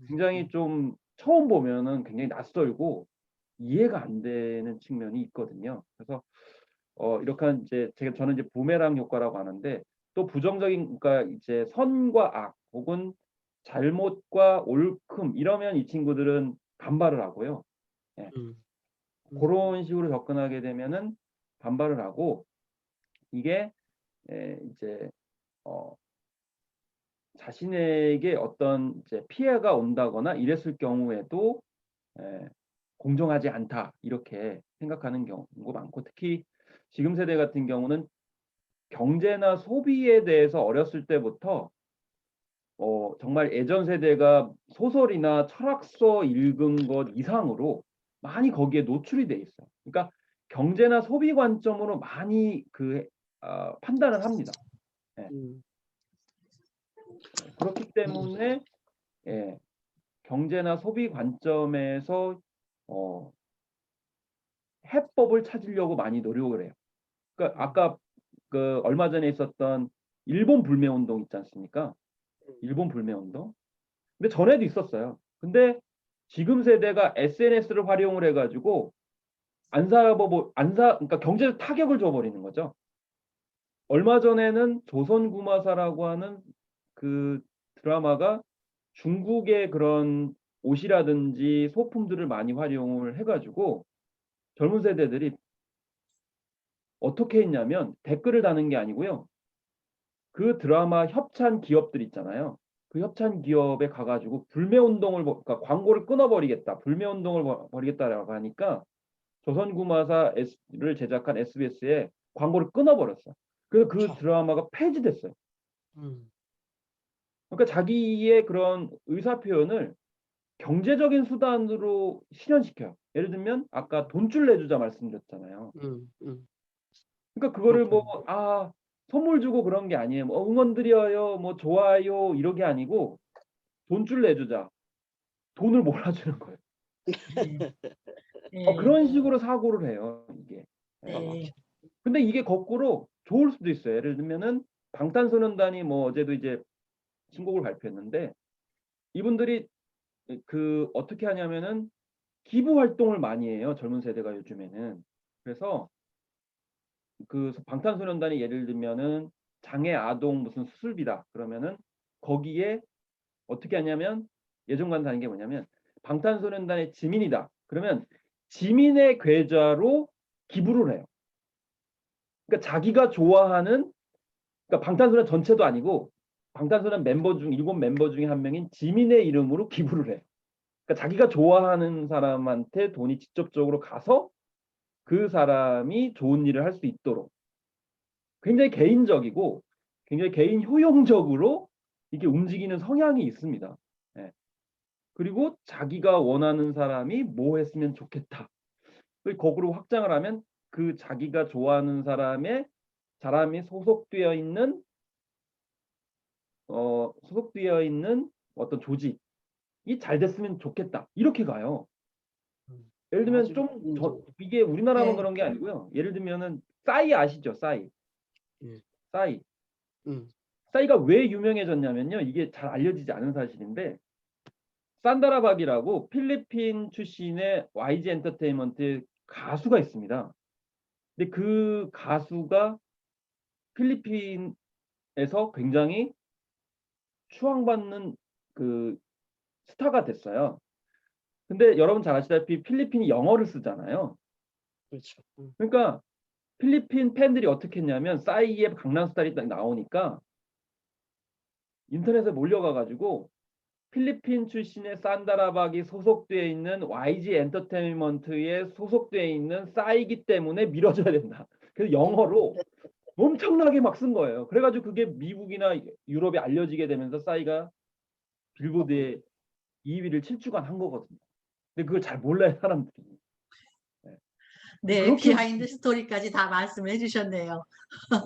굉장히 좀 처음 보면은 굉장히 낯설고 이해가 안 되는 측면이 있거든요. 그래서 이렇게 이제 저는 이제 부메랑 효과라고 하는데, 또 부정적인, 그러니까 이제 선과 악 혹은 잘못과 옳금 이러면 이 친구들은 반발을 하고요. 예. 그런 식으로 접근하게 되면은 반발을 하고, 이게 이제 자신에게 어떤 이제 피해가 온다거나 이랬을 경우에도 공정하지 않다 이렇게 생각하는 경우가 많고, 특히 지금 세대 같은 경우는 경제나 소비에 대해서 어렸을 때부터 정말 예전 세대가 소설이나 철학서 읽은 것 이상으로 많이 거기에 노출이 돼 있어요. 그러니까 경제나 소비 관점으로 많이 판단을 합니다. 그렇기 때문에 예, 경제나 소비 관점에서 해법을 찾으려고 많이 노력을 해요. 그러니까 아까 그 얼마 전에 있었던 일본 불매 운동 있지 않습니까? 일본 불매 운동. 근데 전에도 있었어요. 근데 지금 세대가 SNS를 활용을 해가지고 그러니까 경제적 타격을 줘버리는 거죠. 얼마 전에는 조선구마사라고 하는 그 드라마가 중국의 그런 옷이라든지 소품들을 많이 활용을 해가지고 젊은 세대들이 어떻게 했냐면 댓글을 다는 게 아니고요. 그 드라마 협찬 기업들 있잖아요. 그 협찬 기업에 가가지고 불매운동을, 그러니까 광고를 끊어버리겠다, 불매운동을 벌이겠다라고 하니까 조선구마사를 제작한 SBS에 광고를 끊어버렸어. 그래서 그 드라마가 폐지됐어요. 그러니까 자기의 그런 의사 표현을 경제적인 수단으로 실현시켜요. 예를 들면 아까 돈줄 내주자 말씀드렸잖아요. 그러니까 그거를 뭐 선물 주고 그런 게 아니에요. 뭐 응원 드려요, 뭐 좋아요 이런 게 아니고 돈줄 내주자. 돈을 몰아주는 거예요. 그런 식으로 사고를 해요. 이게. 네. 근데 이게 거꾸로 좋을 수도 있어요. 예를 들면은 방탄소년단이 뭐 어제도 이제 신곡을 발표했는데 이분들이 그 어떻게 하냐면은 기부 활동을 많이 해요. 젊은 세대가 요즘에는. 그래서 그 방탄소년단이 예를 들면은 장애 아동 무슨 수술비다 그러면은 거기에 어떻게 하냐면 예전과는 다른 게 뭐냐면 방탄소년단의 지민이다 그러면 지민의 계좌로 기부를 해요. 그러니까 자기가 좋아하는, 그러니까 방탄소년 전체도 아니고 방탄소년 멤버 중 7멤버 중에 한 명인 지민의 이름으로 기부를 해요. 그러니까 자기가 좋아하는 사람한테 돈이 직접적으로 가서 그 사람이 좋은 일을 할 수 있도록 굉장히 개인적이고 굉장히 개인 효용적으로 이게 움직이는 성향이 있습니다. 예. 그리고 자기가 원하는 사람이 뭐 했으면 좋겠다. 거꾸로 확장을 하면 그 자기가 좋아하는 사람이 소속되어 있는 어떤 조직이 잘 됐으면 좋겠다. 이렇게 가요. 예를 들면 이게 우리나라만 그런 게 아니고요. 예를 들면은 싸이 아시죠? 싸이. 싸이. 싸이가 왜 유명해졌냐면요. 이게 잘 알려지지 않은 사실인데 산다라박이라고 필리핀 출신의 YG 엔터테인먼트 가수가 있습니다. 근데 그 가수가 필리핀에서 굉장히 추앙받는 그 스타가 됐어요. 근데 여러분 잘 아시다시피 필리핀이 영어를 쓰잖아요. 그렇죠. 그러니까 필리핀 팬들이 어떻게 했냐면 싸이의 강남스타일이 딱 나오니까 인터넷에 몰려가가지고 필리핀 출신의 산다라박이 소속되어 있는 YG 엔터테인먼트에 소속되어 있는 싸이기 때문에 밀어줘야 된다. 그래서 영어로 엄청나게 막 쓴 거예요. 그래가지고 그게 미국이나 유럽에 알려지게 되면서 싸이가 빌보드에 2위를 7주간 한 거거든요. 근데 그걸 잘 몰라요, 사람들이. 네, 그렇게 비하인드 스토리까지 다 말씀을 해주셨네요.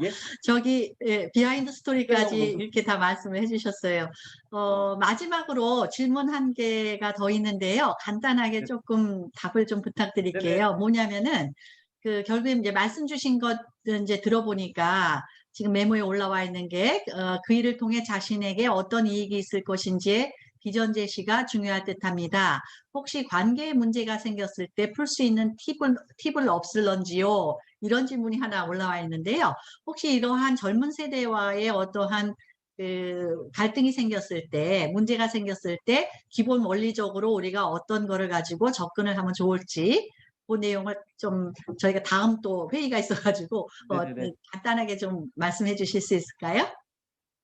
예? 저기 비하인드 스토리까지 네, 이렇게 다 말씀을 해주셨어요. 마지막으로 질문 한 개가 더 있는데요. 간단하게 네. 조금 답을 좀 부탁드릴게요. 뭐냐면은 그 결국에 이제 말씀 주신 것 이제 들어보니까 지금 메모에 올라와 있는 게 그 일을 통해 자신에게 어떤 이익이 있을 것인지에 비전 제시가 중요할 듯합니다. 혹시 관계에 문제가 생겼을 때 풀 수 있는 팁을 없을런지요? 이런 질문이 하나 올라와 있는데요. 혹시 이러한 젊은 세대와의 어떠한 그 갈등이 생겼을 때, 문제가 생겼을 때 기본 원리적으로 우리가 어떤 거를 가지고 접근을 하면 좋을지 그 내용을 좀 저희가 다음 또 회의가 있어가지고 간단하게 좀 말씀해 주실 수 있을까요?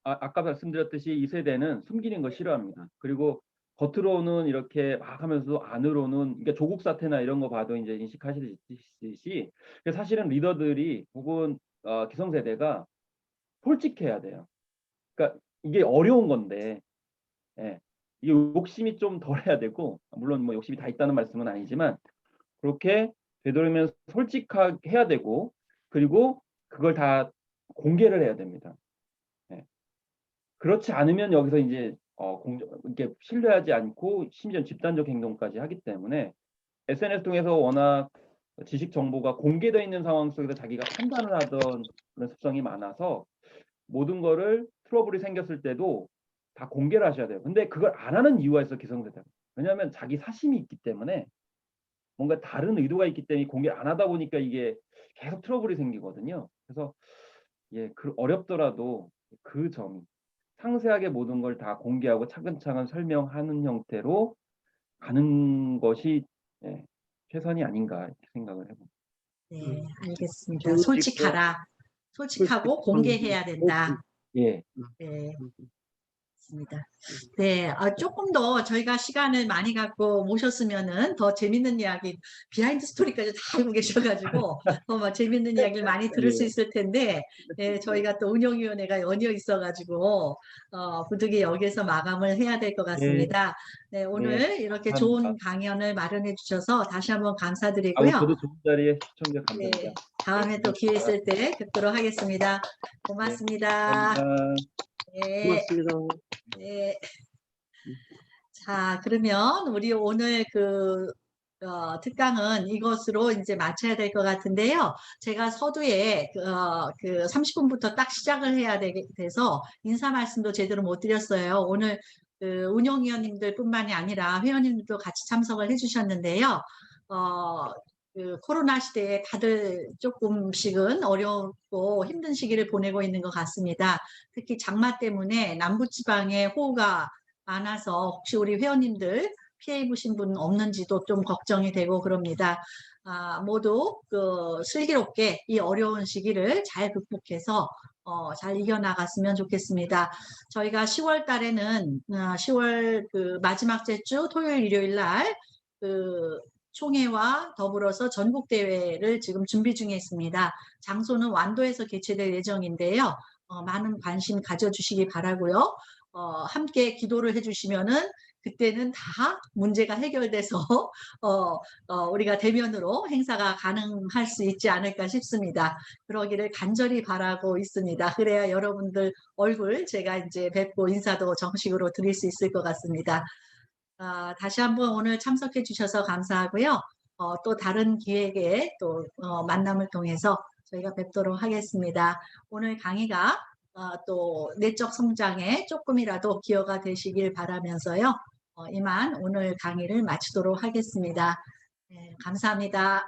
아까 말씀드렸듯이 이 세대는 숨기는 거 싫어합니다. 그리고 겉으로는 이렇게 막 하면서도 안으로는, 그러니까 조국 사태나 이런 거 봐도 이제 인식하시듯이 사실은 리더들이 혹은 기성세대가 솔직해야 돼요. 그러니까 이게 어려운 건데, 예, 이게 욕심이 좀 덜해야 되고, 물론 뭐 욕심이 다 있다는 말씀은 아니지만 그렇게 되도록이면 솔직하게 해야 되고, 그리고 그걸 다 공개를 해야 됩니다. 그렇지 않으면 여기서 이제 이렇게 신뢰하지 않고 심지어 집단적 행동까지 하기 때문에 SNS 통해서 워낙 지식 정보가 공개되어 있는 상황 속에서 자기가 판단을 하던 그런 습성이 많아서 모든 거를 트러블이 생겼을 때도 다 공개를 하셔야 돼요. 근데 그걸 안 하는 이유가 있어 기성세대는. 왜냐하면 자기 사심이 있기 때문에 뭔가 다른 의도가 있기 때문에 공개를 안 하다 보니까 이게 계속 트러블이 생기거든요. 그래서 예, 어렵더라도 그 점이 상세하게 모든 걸 다 공개하고 차근차근 설명하는 형태로 가는 것이 예, 최선이 아닌가 이렇게 생각을 해봅니다. 네, 알겠습니다. 정직과 솔직하라. 솔직하고 공개해야 된다. 예, 네. 있습니다. 네, 조금 더 저희가 시간을 많이 갖고 모셨으면은 더 재밌는 이야기, 비하인드 스토리까지 다 알고 계셔가지고 더 재밌는 이야기를 많이 들을 수 있을 텐데, 저희가 또 운영위원회가 연이어 있어가지고 부득이 여기서 마감을 해야 될 것 같습니다. 네, 오늘 이렇게 좋은 강연을 마련해 주셔서 다시 한번 감사드리고요. 저도 좋은 자리에 시청자 감사합니다. 네, 다음에 또 기회 있을 때 뵙도록 하겠습니다. 고맙습니다. 감사합니다. 네. 고맙습니다. 네. 자, 그러면 우리 오늘 특강은 이것으로 이제 마쳐야 될 것 같은데요. 제가 서두에 30분부터 딱 시작을 해야 돼서 인사 말씀도 제대로 못 드렸어요. 오늘 운영위원님들 뿐만이 아니라 회원님들도 같이 참석을 해주셨는데요. 코로나 시대에 다들 조금씩은 어렵고 힘든 시기를 보내고 있는 것 같습니다. 특히 장마 때문에 남부지방에 호우가 많아서 혹시 우리 회원님들 피해 입으신 분 없는지도 좀 걱정이 되고 그럽니다. 모두 슬기롭게 이 어려운 시기를 잘 극복해서 잘 이겨나갔으면 좋겠습니다. 저희가 10월 달에는 10월 마지막 주 토요일 일요일 날 총회와 더불어서 전국대회를 지금 준비 중에 있습니다. 장소는 완도에서 개최될 예정인데요. 많은 관심 가져주시기 바라고요. 함께 기도를 해주시면은 그때는 다 문제가 해결돼서 우리가 대면으로 행사가 가능할 수 있지 않을까 싶습니다. 그러기를 간절히 바라고 있습니다. 그래야 여러분들 얼굴 제가 이제 뵙고 인사도 정식으로 드릴 수 있을 것 같습니다. 다시 한번 오늘 참석해 주셔서 감사하고요. 또 다른 기회에 또 만남을 통해서 저희가 뵙도록 하겠습니다. 오늘 강의가 또 내적 성장에 조금이라도 기여가 되시길 바라면서요. 이만 오늘 강의를 마치도록 하겠습니다. 네, 감사합니다.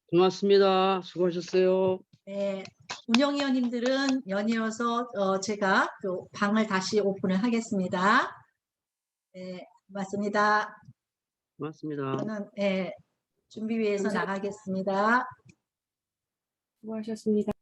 고맙습니다. 수고하셨어요. 네, 운영위원님들은 연이어서 제가 방을 다시 오픈을 하겠습니다. 네, 고맙습니다. 고맙습니다. 저는 준비위에서 나가겠습니다. 수고하셨습니다.